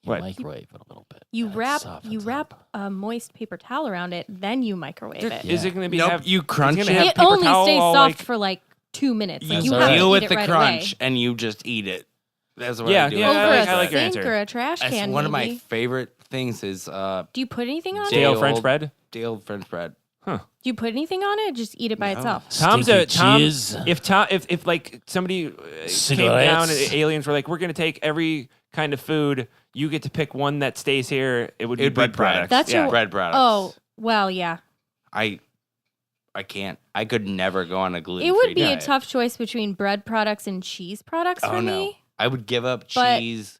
You What? microwave it a little bit. You and it wrap softens up. a moist paper towel around it, then you microwave it. is it going to be? Nope, have, you is it crunch gonna it. have It paper only towel stays all, soft like- for like 2 minutes. Like You you have to deal eat with it the right crunch away. and you just eat it. That's what Yeah, I do. yeah, Over I a like your sink answer. or a trash That's can. one of my maybe. favorite things is Do you put anything on Day Stale it? old- French bread. stale French bread. Huh. Do you put anything on it? Or just eat it by itself. Stinky Tom, cheese. if like somebody came down and aliens were like, we're gonna take every kind of food, you get to pick one that stays here. It would be bread products. That's your bread products. Oh, well, yeah. I can't. I could never go on a gluten-free It would be diet. a tough choice between bread products and cheese products for me. I would give up But- cheese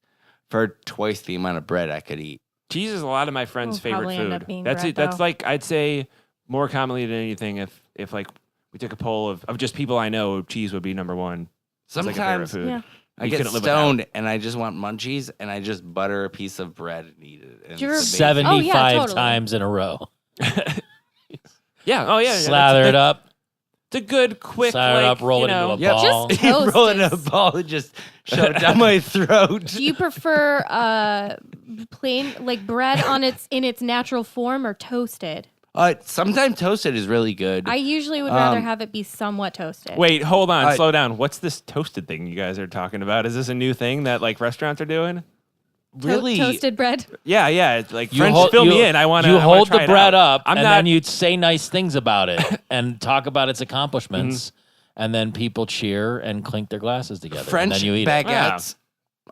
for twice the amount of bread I could eat. Cheese is a lot of my friends' Will favorite probably end food. up being That's bread, it. That's though. like I'd say more commonly than anything. If like we took a poll of just people I know, cheese would be number one. It's like a favorite Sometimes food. Yeah. I You get couldn't live stoned and I just want munchies and I just butter a piece of bread and eat it. And Do you ever- it's amazing. 75 totally. times in a row. Yeah. Oh yeah. Slather it up. It's a good, quick. Slather it like, up, roll you it into know, a Yep. ball. Just toast Roll it in a is- ball and just shove it down my throat. Do you prefer plain like bread in its natural form or toasted? Sometimes toasted is really good. I usually would rather Um, have it be somewhat toasted. Wait, hold on, I- slow down. What's this toasted thing you guys are talking about? Is this a new thing that like restaurants are doing? really? Toasted bread. Yeah, yeah. It's like You French, hold- fill you- me in. I want to. You hold the bread up, I'm and not. then you say nice things about it and talk about its accomplishments, and then people cheer and clink their glasses together. and French then you eat it. baguettes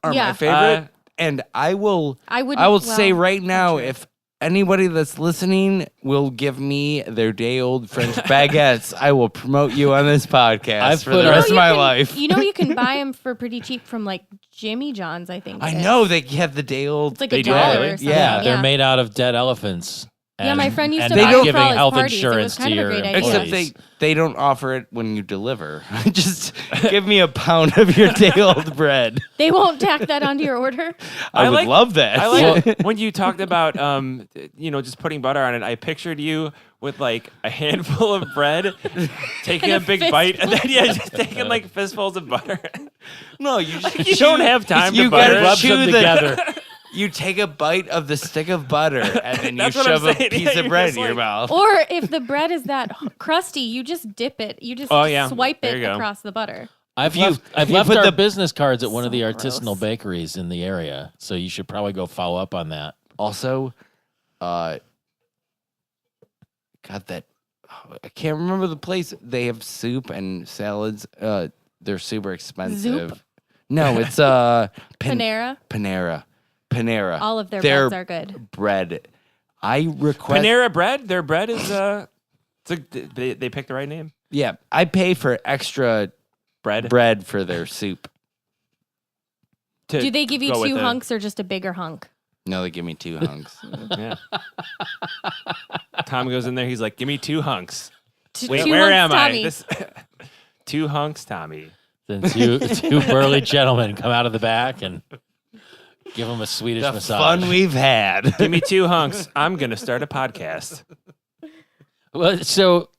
are Yeah. my favorite. And I will I would. say right now, true. if anybody that's listening will give me their day old French baguettes, I will promote you on this podcast I've for put the our- rest of you my can- life. You know, you can buy them for pretty cheap from like Jimmy John's. I think. I it is. know they have the day old. It's like They $1 do, or really? something. Yeah, They're made out of dead elephants. Yeah, my friend used and to buy not them for giving all his health parties. It was insurance kind to of a your great idea. Except employees. they don't offer it when you deliver. Just give me a pound of your day old bread. They won't tack that onto your order. I would like- love that. I like when you talked about just putting butter on it. I pictured you with like a handful of bread, taking And a a big fist. bite, and then just taking like fistfuls of butter. No, you just You don't have time to you butter. gotta Rub chew them the- together. You take a bite of the stick of butter and then you That's what I'm shove a saying. piece Yeah, of you're bread just in your like- mouth. Or if the bread is that crusty, you just dip it. You just Oh, yeah. swipe There it you go. across the butter. I've you- left, I've if you left put our the- business cards at one of the So artisanal gross. bakeries in the area, so you should probably go follow up on that. Also, got that. I can't remember the place. They have soup and salads. They're super expensive. Zoop? No, it's Panera. Panera. All of their Their breads are good. bread. I request. Panera bread. Their bread is it's like they picked the right name. Yeah, I pay for extra Bread. bread for their soup. To Do they give you go with 2 the- hunks or just a bigger hunk? No, they give me 2 hunks. Yeah. Tom goes in there. He's like, "Give me 2 hunks." Wait, 2 where hunks, am Tommy. I? This 2 hunks, Tommy. Then two burly gentlemen come out of the back and give them a Swedish the massage. fun we've had. Give me 2 hunks. I'm gonna start a podcast. Well, so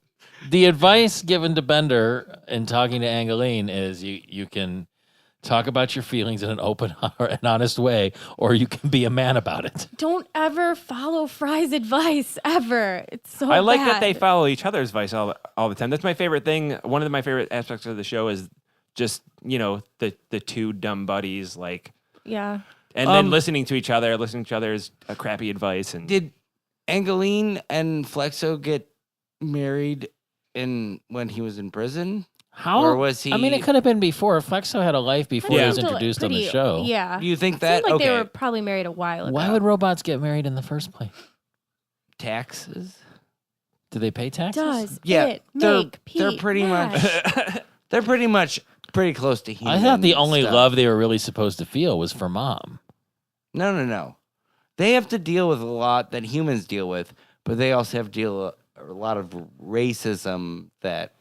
the advice given to Bender in talking to Angeline is you can talk about your feelings in an open and honest way, or you can be a man about it. Don't ever follow Fry's advice, ever. It's so I like that bad. they follow each other's advice all the time. That's my favorite thing. One of my favorite aspects of the show is just the 2 dumb buddies like, Yeah. and then listening to each other's crappy advice and Did Angeline and Flexo get married when he was in prison? How? Or was he? I mean, it could have been before. Flexo had a life before he Yeah. was introduced on the show. Yeah. Do you think Seemed that? like okay. they were probably married a while ago. Why would robots get married in the first place? taxes? Do they pay taxes? Does Yeah, it they're- make they're Pete pretty mad? much- They're pretty close to human. I thought the only stuff. love they were really supposed to feel was for mom. No. They have to deal with a lot that humans deal with, but they also have to deal with a lot of racism that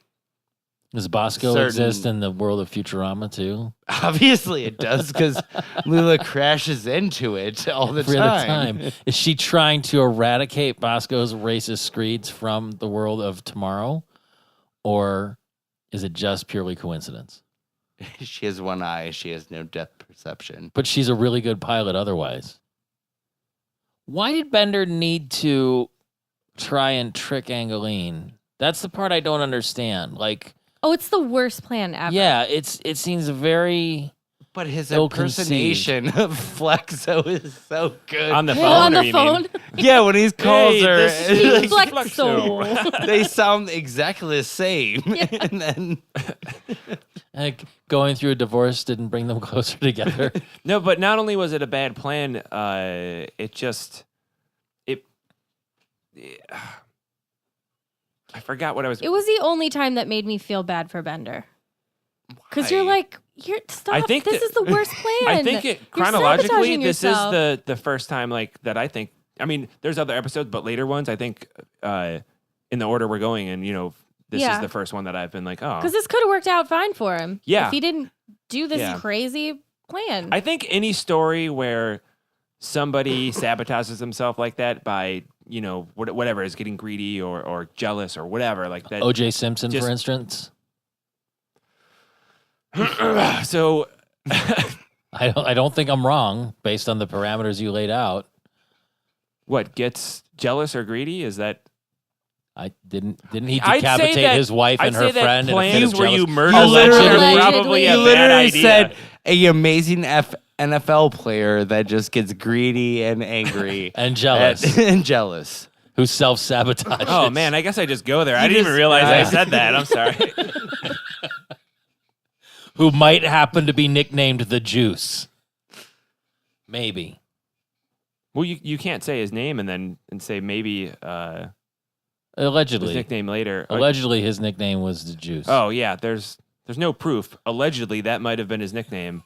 Does Bosco Certain- exist in the world of Futurama too? obviously it does because Lula crashes into it all the Every other time. time. Is she trying to eradicate Bosco's racist screeds from the world of tomorrow? Or is it just purely coincidence? She has one eye. She has no depth perception. But she's a really good pilot otherwise. Why did Bender need to try and trick Angeline? That's the part I don't understand. Like, Oh, it's the worst plan ever. yeah, it seems very But his Ill-conceived. impersonation of Flexo is so good. On the Yeah, phone, on or the you phone. mean? Yeah, when he calls Hey, her, this it's is like, Flexo. they sound exactly the same. And then Like, going through a divorce didn't bring them closer together. No, but not only was it a bad plan, I forgot what I was. It was the only time that made me feel bad for Bender. Because you're Why? like, stop. I think this that- is the worst plan. I think You're chronologically, sabotaging this yourself. is the first time like that. I think. I mean, there's other episodes, but later ones. I think in the order we're going, and this Yeah. is the first one that I've been like, oh. Because this could have worked out fine for him. Yeah. If he didn't do this Yeah. crazy plan. I think any story where somebody sabotages himself like that by whatever is getting greedy or jealous or whatever like that. O.J. Simpson, Just- for instance. So I don't think I'm wrong based on the parameters you laid out. what gets jealous or greedy is that I didn't he I'd say decapitate that- his wife I'd and say her that friend in a fit plans of where you jealousy? murder Allegedly. someone are probably Allegedly. a he bad literally idea. said a amazing NFL player that just gets greedy and angry and jealous, and jealous. who self-sabotages. Oh man, I guess I just go there. I didn't just- even realize I yeah. said that. I'm sorry. Who might happen to be nicknamed the Juice. Maybe. Well, you can't say his name and say maybe his Allegedly. nickname later. Allegedly, his nickname was the Juice. Oh yeah, there's no proof. Allegedly, that might have been his nickname.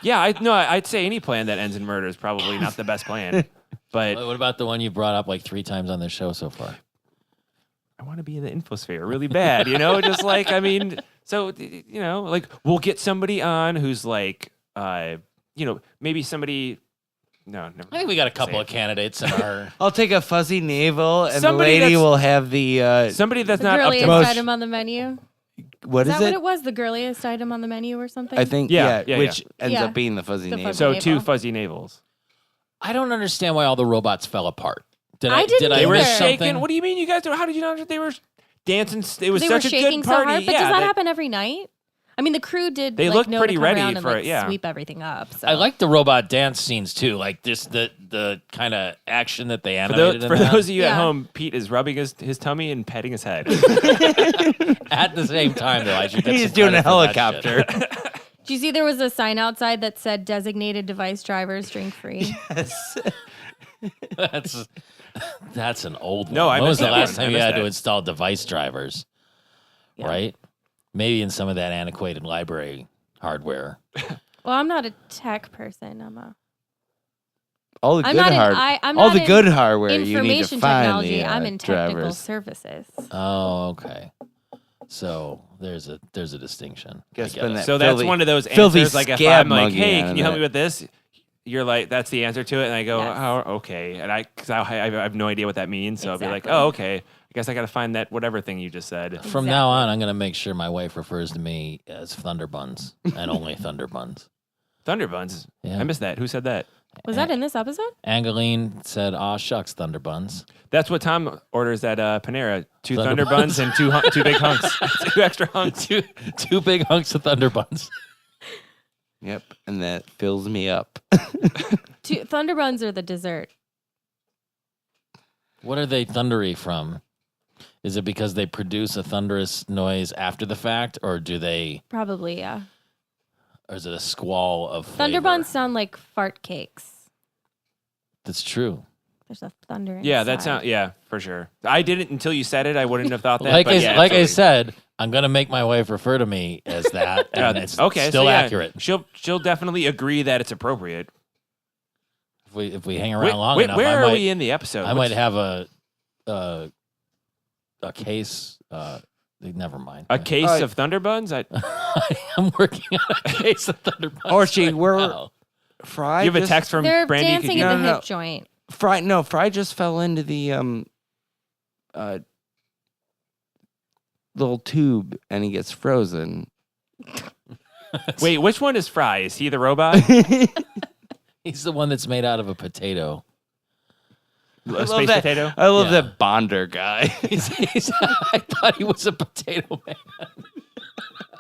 Yeah, I'd say any plan that ends in murder is probably not the best plan. But What about the one you brought up like 3 times on this show so far? I want to be in the infosphere really bad, just like, I mean, so, like we'll get somebody on who's like, maybe somebody, no, never I think we got a couple Say of candidates in our... I'll take a fuzzy navel, and Somebody the lady that's- will have the somebody that's the not up girliest to most- item on the menu. what Is is that what it? it was? The girliest item on the menu or something? I think Yeah, yeah, which ends Yeah. up being the fuzzy The navel. fuzzy So navel. 2 fuzzy navels. I don't understand why all the robots fell apart. I didn't did I They were either. miss shaking. something? What do you mean you guys do? How did you not? They were dancing. It was they were such a shaking good so party. hard, but yeah, does that they- happen every night? I mean, the crew did. They like, looked know pretty to come ready around and, for like, it, yeah. sweep everything up. So. I like the robot dance scenes too, like just the kind of action that they For, animated for in that. those of you at Yeah. home, Pete is rubbing his tummy and petting his head. At the same time, though, I should get He's some doing a credit for that helicopter. shit. Do you see there was a sign outside that said "Designated device drivers drink free"? That's an old one. No, I when was missed the that last one. time I you missed had to that. install device drivers? Yeah. Right? Maybe in some of that antiquated library hardware. Well, I'm not a tech person. All the I'm good not in- hardware. I'm All not the in good hardware you need to information find technology. the I'm in technical drivers. services. Oh, okay. So there's a distinction. I Gotta get spend it. that So that's filthy- one of those filthy answers. Like if scab I'm like, monkey "Hey, out can of you help that. me with this?" You're like, "That's the answer to it," and I go, Yes. "Oh, okay." And because I have no idea what that means, so I'll be like, Exactly. "Oh, okay. I guess I got to find that whatever thing you just said." From now on, I'm going to make sure my wife refers to me as Thunder Buns and only Thunder Buns. Thunder Buns. Yeah. I missed that. Who said that? Was that in this episode? Angeline said, "Aw, shucks, Thunder Buns." That's what Tom orders at Panera: 2 Thunder Thunder Buns and 2 big hunks, 2 extra hunks. Two big hunks of Thunder Buns. Yep, and that fills me up. Thunder buns are the dessert. What are they thundery from? Is it because they produce a thunderous noise after the fact, or do they? Probably, yeah. Or is it a squall of flavor? Thunder buns sound like fart cakes. That's true. There's a thunder. Yeah, that inside. sounds. Yeah, for sure. I didn't until you said it. I wouldn't have thought that. Like but I, yeah, like I absolutely. said, I'm gonna make my wife refer to me as that, and it's okay, still so yeah, accurate. She'll definitely agree that it's appropriate. If we hang around long Wait, enough, where I are might, we in the episode? I might have a case. Never mind. a case of Thunder Buns. I'm working on a case of Thunder Buns. Archie, right we're- now. Fry You have a just- text from They're Brandy. dancing Could at you- the No, hip joint. Fry just fell into the little tube and he gets frozen. Wait, which one is Fry? Is he the robot? He's the one that's made out of a potato. A space potato? I love Yeah. that Bonder guy. I thought he was a potato man.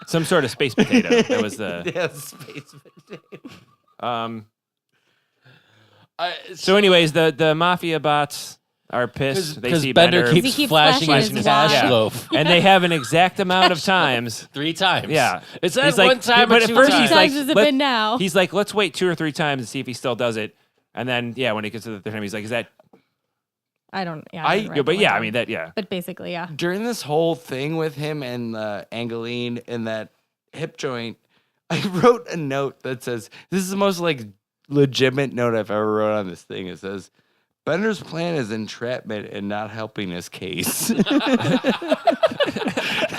Some sort of space potato. That was the. Yeah, space potato. So, anyways, the mafia bots are pissed. They see Bender Bender, keeps He keeps flashing flashing his his watch. cash Yeah. loaf and they have an exact amount of times. 3 times. Yeah. It's that He's one like- time but or at 2 first times. he's How many like, times has it let- been now? He's like, let's wait 2 or 3 times and see if he still does it. And then, yeah, when he gets to the third time, he's like, is that? I don't. Yeah, I- didn't write Yeah, but the yeah, one I mean down. that. Yeah. But basically, yeah. During this whole thing with him and Angeline and that hip joint, I wrote a note that says, this is the most like legitimate note I've ever wrote on this thing. It says, Bender's plan is entrapment and not helping his case.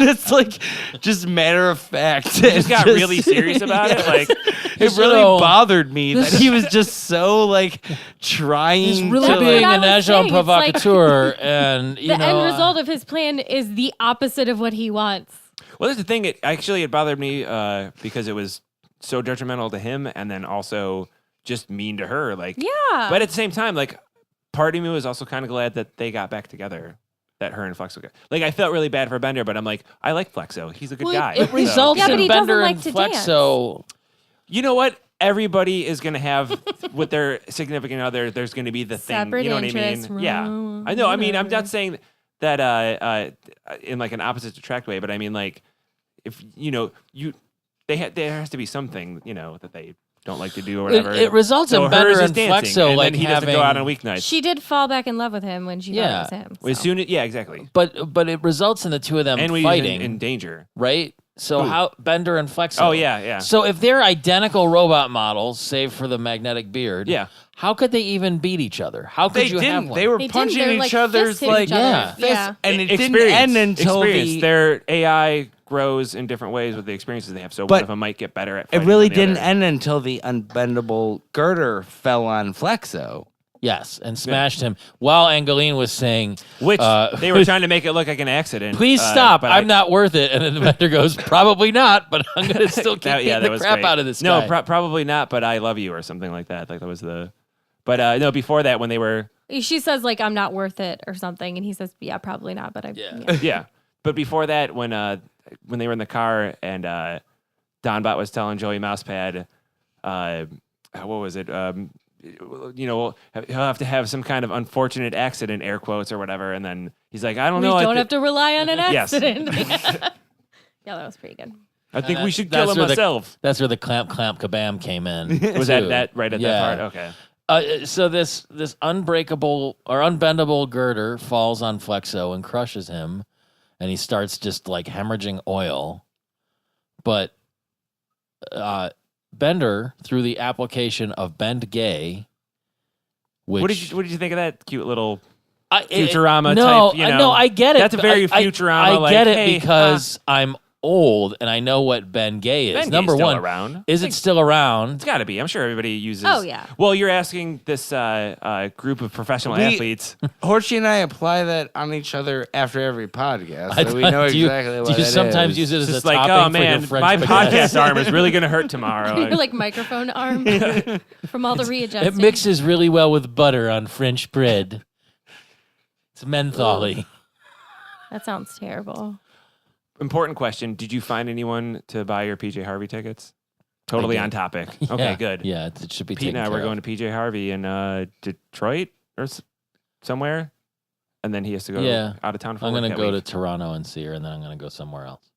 It's like just matter of fact. He just got really serious about it. Like, it really bothered me that he was just so like trying He's really to That's being what I an was agent saying. It's like- provocateur, and you The know, end result of his plan is the opposite of what he wants. well, that's the thing. It bothered me because it was so detrimental to him, and then also just mean to her. Like, Yeah. but at the same time, like, part of me was also kind of glad that they got back together. That her and Flexo got. Like, I felt really bad for Bender, but I'm like, I like Flexo. He's a good Well, guy. it So- results Yeah, but in he doesn't Bender like and to dance. Flexo. You know what? Everybody is going to have with their significant other. There's going to be the thing. Separate You know what I interests, mean? Yeah, wrong, I know. I mean, I'm whatever. not saying that in like an opposite attract way, but I mean, like, if you know, there has to be something, you know, that they don't like to do or whatever. It results So in Bender hers is and dancing, Flexo and like then he doesn't having. go out on weeknights. She did fall back in love with him when she Yeah. thought it was him. As so. soon as, yeah, exactly. but it results in the two of them And when fighting, he's in danger. right? So Who? how Bender and Flexo? Oh yeah, yeah. So if they're identical robot models, save for the magnetic beard, Yeah. how could they even beat each other? How could They you have didn't. one? They were They didn't. punching They're, each like, other's fisting like each other. yeah. Yeah. and it didn't Experience. end until experience. the. Their AI grows in different ways with the experiences they have. So But one of them might get better at. It fighting really than the didn't other. end until the unbendable girder fell on Flexo. Yes, and smashed him while Angeline was saying, Which they were trying to make it look like an accident. "Please stop! but I'm not worth it." And then the Bender goes, "Probably not, but I'm going to still keep beating the crap great. out of this No, guy." probably not. But I love you, or something like that. Like that was the. But no, before that, when they were She says like I'm not worth it or something, and he says yeah, probably not. But Yeah. yeah, but before that, when they were in the car and Donbot was telling Joey Mousepad, what was it? You know, he'll have to have some kind of unfortunate accident, air quotes or whatever, and then he's like, I don't we know. don't have to rely on an Yes. accident. Yeah, that was pretty good. I think we should That's kill him where the- myself. That's where the clamp kabam came in. Was too. that right at Yeah. that part? Okay. So this unbreakable or unbendable girder falls on Flexo and crushes him, and he starts just like hemorrhaging oil. But Bender, through the application of Bend Gay, which What did you think of that cute little I- Futurama no, type, you know? no, I get it. That's a but very I Futurama, like, get it hey, because I'm old and I know what Ben Gay is. Ben Gay's Number still one, around. is it still around? It's got to be. I'm sure everybody uses. Oh, yeah. Well, you're asking this group of professional We- athletes. Horsey and I apply that on each other after every podcast, so we I- know do you- exactly what Do you it sometimes is. use it as It's a just like, topping oh for man, your French my spaghetti? podcast arm is really going to hurt tomorrow. You're like microphone arm from all the readjusting. It mixes really well with butter on French bread. It's mentholy. That sounds terrible. Important question: did you find anyone to buy your PJ Harvey tickets? Totally did. on topic. Okay, Yeah, good. Yeah, it should be Pete and I taken were care going of. to PJ Harvey in Detroit or somewhere, and then he has to go Yeah. out of town for I'm work going to that go to week. Toronto and see her, and then I'm going to go somewhere else.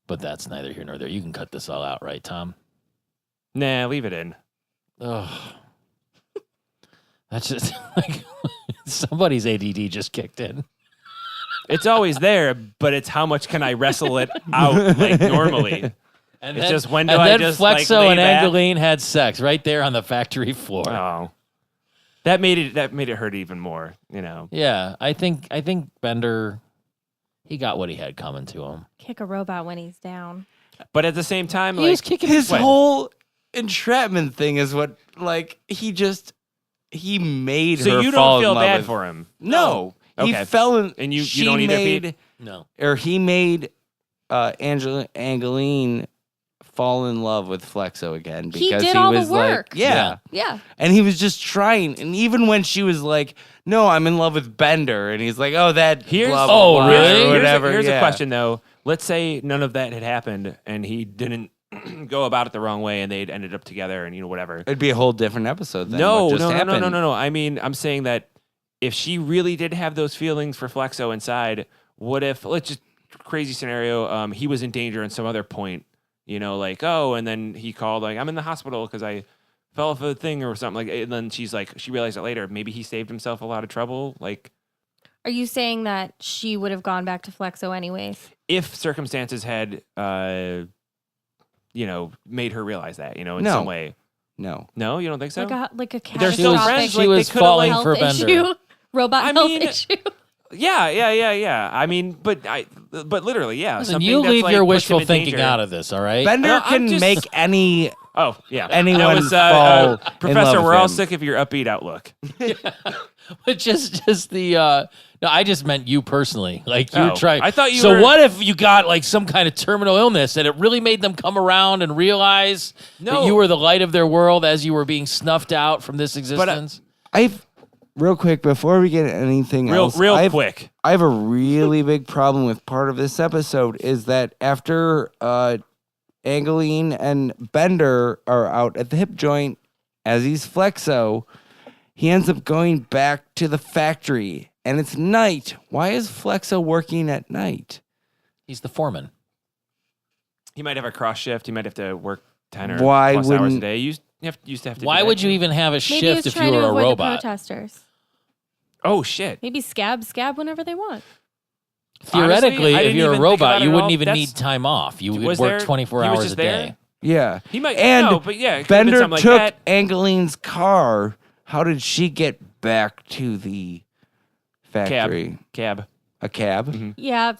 But that's neither here nor there. You can cut this all out, right, Tom? Nah, leave it in. Ugh. That's just like somebody's ADD just kicked in. It's always there, but it's how much can I wrestle it out like normally. And It's then, just when do and I then just, like, Flexo lay and back? Angeline had sex right there on the factory floor. Oh, that made it hurt even more. You know. Yeah, I think Bender, he got what he had coming to him. Kick a robot when he's down. But at the same time, He like was kicking His Wait. whole entrapment thing is what, like, he made so her you fall don't feel in love bad with. for him. No, he Okay. fell in, And you she don't either, made, Pete? No. or he made Angeline fall in love with Flexo again He because did all the was work. like, yeah. Yeah. And he was just trying. And even when she was like, no, I'm in love with Bender. And he's like, oh, that Here's blah, blah, blah, really? or Here's, whatever. here's yeah. a question though. let's say none of that had happened and he didn't go about it the wrong way and they'd ended up together and whatever. It'd be a whole different episode then. No. What just happened? No. I mean, I'm saying that if she really did have those feelings for Flexo inside, what if, let's just crazy scenario, he was in danger at some other point, like, and then he called, like, I'm in the hospital because I fell off a thing or something, like, and then she realized it later, maybe he saved himself a lot of trouble, like. Are you saying that she would have gone back to Flexo anyways? If circumstances had, made her realize that, in some way. No. No, you don't think so? Like a They're still catastrophic friends. She Like, was they could've, falling health for Bender. issue, robot health mean, issue. Yeah. I mean, but literally, yeah. Listen, something you that's, leave like, your puts him wishful in thinking danger. out of this, all right? Bender No, I'm can just- make any Oh, yeah. anyone That was, fall in Professor, love we're with all him. sick of your upbeat outlook. But just the no, I just meant you personally. Like you're Oh, trying. I thought you So were- what if you got like some kind of terminal illness and it really made them come around and realize that No. you were the light of their world as you were being snuffed out from this existence? Real quick, before we get anything else, Real quick. I have a really big problem with part of this episode is that after Angeline and Bender are out at the hip joint as he's Flexo, he ends up going back to the factory and it's night. Why is Flexo working at night? He's the foreman. He might have a cross shift. He might have to work 10 or Why plus hours a wouldn't- day. You used to have to. Why do would that. you even have a Maybe he shift was if trying you to were a avoid the robot? protesters. Oh shit! Maybe scab whenever they want. Theoretically, Honestly, I if didn't you're a even think robot, about it you at wouldn't all. even That's- need time off. You would Was work there- 24 he was hours just a there? day. Yeah. He might. And no, but yeah, it could've been Bender something like took that. Angeline's car. How did she get back to the factory? Cab. A cab? Mm-hmm. Yeah,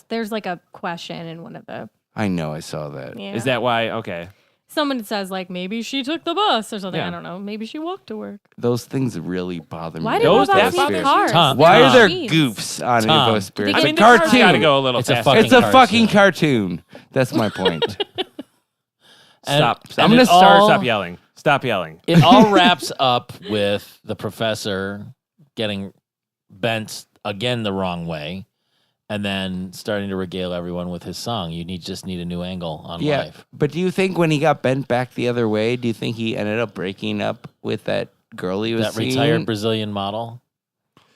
there's like a question in one of the. I know, I saw that. Yeah. Is that why? Okay. Someone says like maybe she took the bus or something. Yeah. I don't know. Maybe she walked to work. Those things really bother me. Why do Those- robots that need bothers cars? Tom, Why They're are there machines. goofs on Tom. Evo Spirit? Did I they mean, get the the car's cartoon? got to go a little It's a faster. fucking It's a cartoon. fucking cartoon. That's my point. Stop. and I'm gonna it all- stop yelling. Stop yelling. It all wraps up with the professor getting bent again the wrong way and then starting to regale everyone with his song. Just need a new angle on Yeah, life. but do you think when he got bent back the other way, do you think he ended up breaking up with that girl he was That seeing? retired Brazilian model.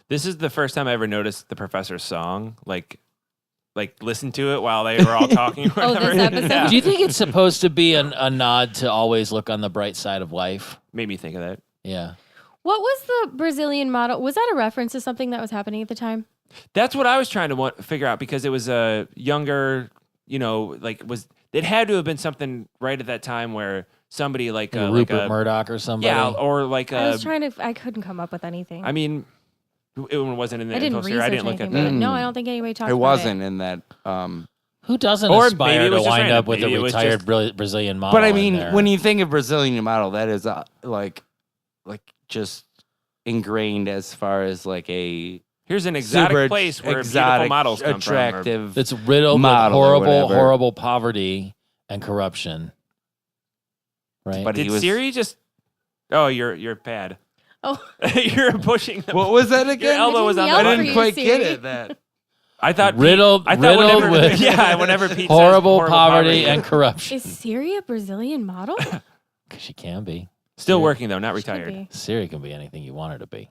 This is the first time I ever noticed the professor's song. Like listen to it while they were all talking. Or Oh, whatever. this episode? Yeah. Do you think it's supposed to be a nod to always look on the bright side of life? Made me think of that. Yeah. What was the Brazilian model? Was that a reference to something that was happening at the time? That's what I was trying to figure out because it was a younger, it had to have been something right at that time where somebody like Rupert Murdoch or somebody. yeah, or like I couldn't come up with anything. I mean, it wasn't in the I didn't info research sphere. I didn't look anything, at but that. no, I don't think anybody talked It about wasn't in that. Who doesn't Or maybe aspire it was to just wind random. up with Maybe a it was retired just- Brazilian model? But I in mean, there? when you think of Brazilian model, that is like just ingrained as far as like a Here's an exotic super place where beautiful exotic, models come attractive. it's riddled with model or horrible, whatever. horrible poverty and corruption. Right? But from. he Did was. Siri just? Oh, your pad. Oh. You're pushing. What was that again? Your elbow was on. yell I the for didn't you, quite get Siri. it. That I thought Riddled- Pete, I thought riddled whenever, with yeah, whenever Pete horrible, says poverty and corruption. Is Siri a Brazilian model? She can be. Still working though, not Should retired. be. Siri can be anything you want her to be,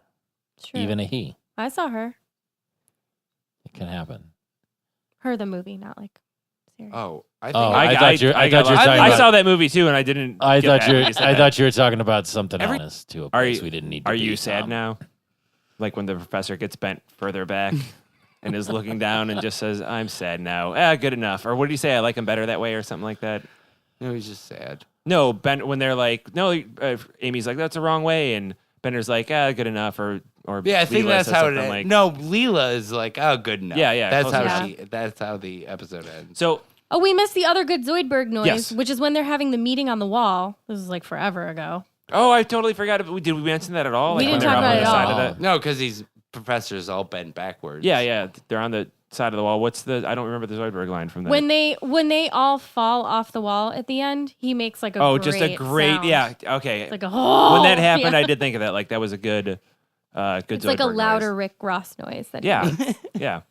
True. even a he. I saw her. It can happen. Her the movie, not like Siri. oh, I think Oh, I thought you were talking I about- saw that movie too, and I didn't. I get thought that you. when said I that. thought you were talking about something Every- honest to a Are place you- we didn't need. To Are be, you sad Tom. now? Like when the professor gets bent further back and is looking down and just says, "I'm sad now." Good enough. Or what did he say? I like him better that way, or something like that. no, he's just sad. No, Ben. When they're like, no, Amy's like, "That's the wrong way," and Bender's like, good enough, or Yeah, I think Leela that's says how it something ends. like- No, Leela is like, oh, good enough. Yeah, That's close how enough. That's how the episode ends. So Oh, we missed the other good Zoidberg noise, Yes. which is when they're having the meeting on the wall. This is like forever ago. I totally forgot. Did we mention that at all? We Like when didn't they're talk up about on it the at side all. of the. No, because these professors all bent backwards. Yeah, they're on the side of the wall. What's the? I don't remember the Zoidberg line from that. When they all fall off the wall at the end, he makes like a just a great, sound. yeah, okay. It's like a oh. When that happened, yeah. I did think of that. Like that was a good, good. It's like a Zoidberg louder noise. Rick Ross noise. That he Yeah, makes. yeah.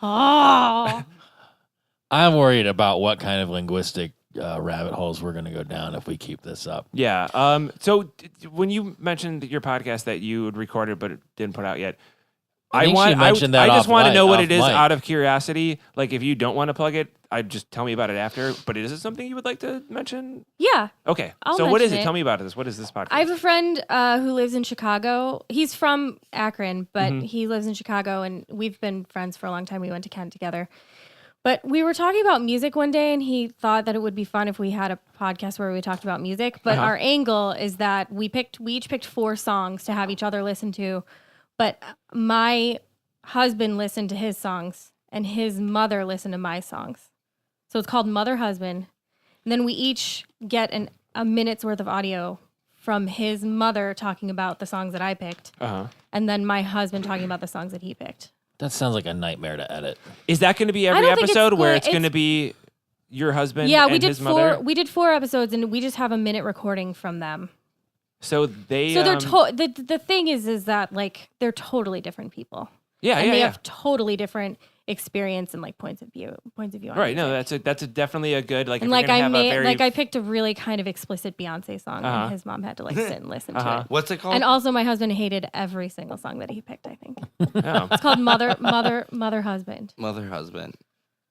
Oh. I'm worried about what kind of linguistic rabbit holes we're going to go down if we keep this up. Yeah. So when you mentioned your podcast that you had recorded but didn't put out yet, I think she mentioned that I just off want to mic- know what off it is mic. out of curiosity. Like, if you don't want to plug it, I'd just tell me about it after. But is it something you would like to mention? Yeah. Okay. I'll So what is mention it? it. Tell me about this. What is this podcast? I have a friend who lives in Chicago. He's from Akron, but he lives in Chicago, and we've been friends for a long time. We went to Kent together. But we were talking about music one day, and he thought that it would be fun if we had a podcast where we talked about music. But our angle is that we each picked 4 songs to have each other listen to. But my husband listened to his songs, and his mother listened to my songs. So it's called Mother Husband. And then we each get a minute's worth of audio from his mother talking about the songs that I picked, and then my husband talking about the songs that he picked. That sounds like a nightmare to edit. Is that going to be every don't think it's episode where going- it's going to be your husband Yeah, and we did his mother? we did 4 episodes, and we just have a minute recording from them. So they. So they're the thing is that like they're totally different people, Yeah, and yeah, they yeah. have totally different experience and like points of view on Right. No, music. that's definitely a good like. And if like you're gonna I have a made very, like I picked a really kind of explicit Beyonce song, and his mom had to like sit and listen to it. What's it called? And also, my husband hated every single song that he picked. I think Oh. it's called Mother Husband. Mother husband.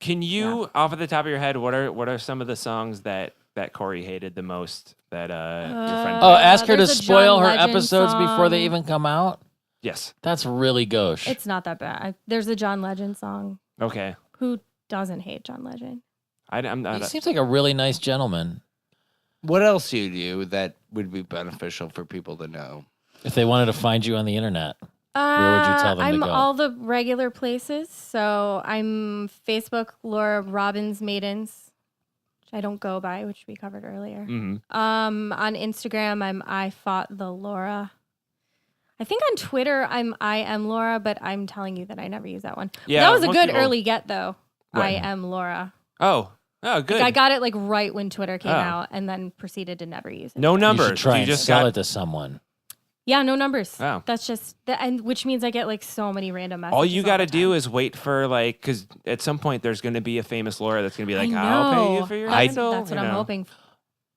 Can you, off of the top of your head, what are some of the songs that Corey hated the most that your friend? Oh, ask her to there's a spoil John her Legend episodes before they song. even come out? Yes. That's really gauche. It's not that bad. There's a John Legend song. Okay. Who doesn't hate John Legend? I'm not. He seems like a really nice gentleman. What else do you do that would be beneficial for people to know? If they wanted to find you on the internet, where would you tell them to I'm go? all the regular places. So I'm Facebook, Laura Maidens, which I don't go by, which we covered earlier. Mhm. On Instagram, I fought the Laura. I think on Twitter, I am Laura, but I'm telling you that I never use that one. Yeah, That was a most good people- early get, though. What? I am Laura. Oh, good. Like, I got it like right when Twitter came Oh. out, and then proceeded to never use it. No you numbers. should try You and just sell got it to someone. Yeah, no numbers. Oh. That's just and which means I get like so many random messages. all you got to the do time. is wait for like, because at some point there's going to be a famous Laura that's going to be like, I I'll pay you know. for your That's, handle. that's what you I'm know. hoping.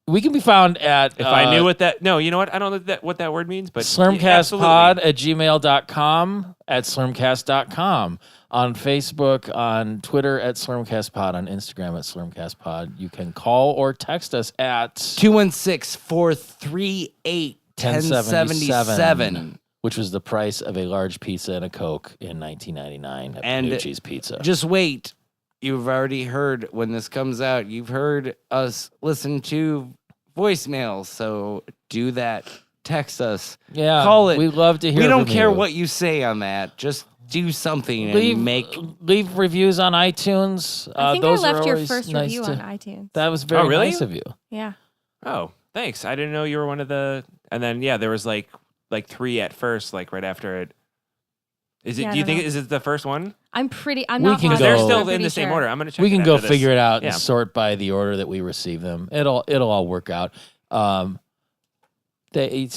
We can be found at If I knew what that, no, you know what? I don't know what that word means, but slurmcastpod at gmail.com, at slurmcast.com, on Facebook, on Twitter at slurmcastpod, on Instagram at slurmcastpod. You can call or text us at 216-438-1077. which was the price of a large pizza and a Coke in 1999 at And Panucci's Pizza. Just wait. You've already heard, when this comes out, you've heard us listen to voicemails. So do that. Text us. yeah, call it. We'd love to hear We don't from care you. what you say on that. Just do something and leave reviews on iTunes. I think I those are left your always first nice review to- on iTunes. That was very really? nice of you. Yeah. Oh, thanks. I didn't know you were one of the. And then there was like 3 at first, like right after it. Is it? Yeah, I do you don't think know. is it the first one? I'm We not can Because go- they're positive, still I'm in pretty the same sure. order. I'm gonna check. We can it go after figure this. it out Yeah. and sort by the order that we receive them. It'll all work out. Under A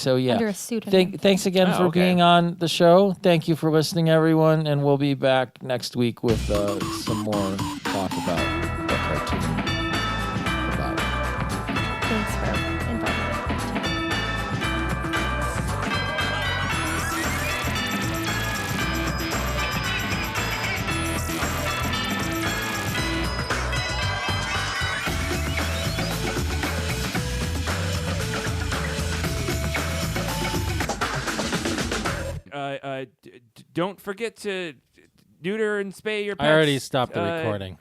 pseudonym. Thanks again Oh, for okay. being on the show. Thank you for listening, everyone, and we'll be back next week with some more talk about the cartoon. About. Thanks for inviting me. Don't forget to neuter and spay your pets. I already stopped the recording.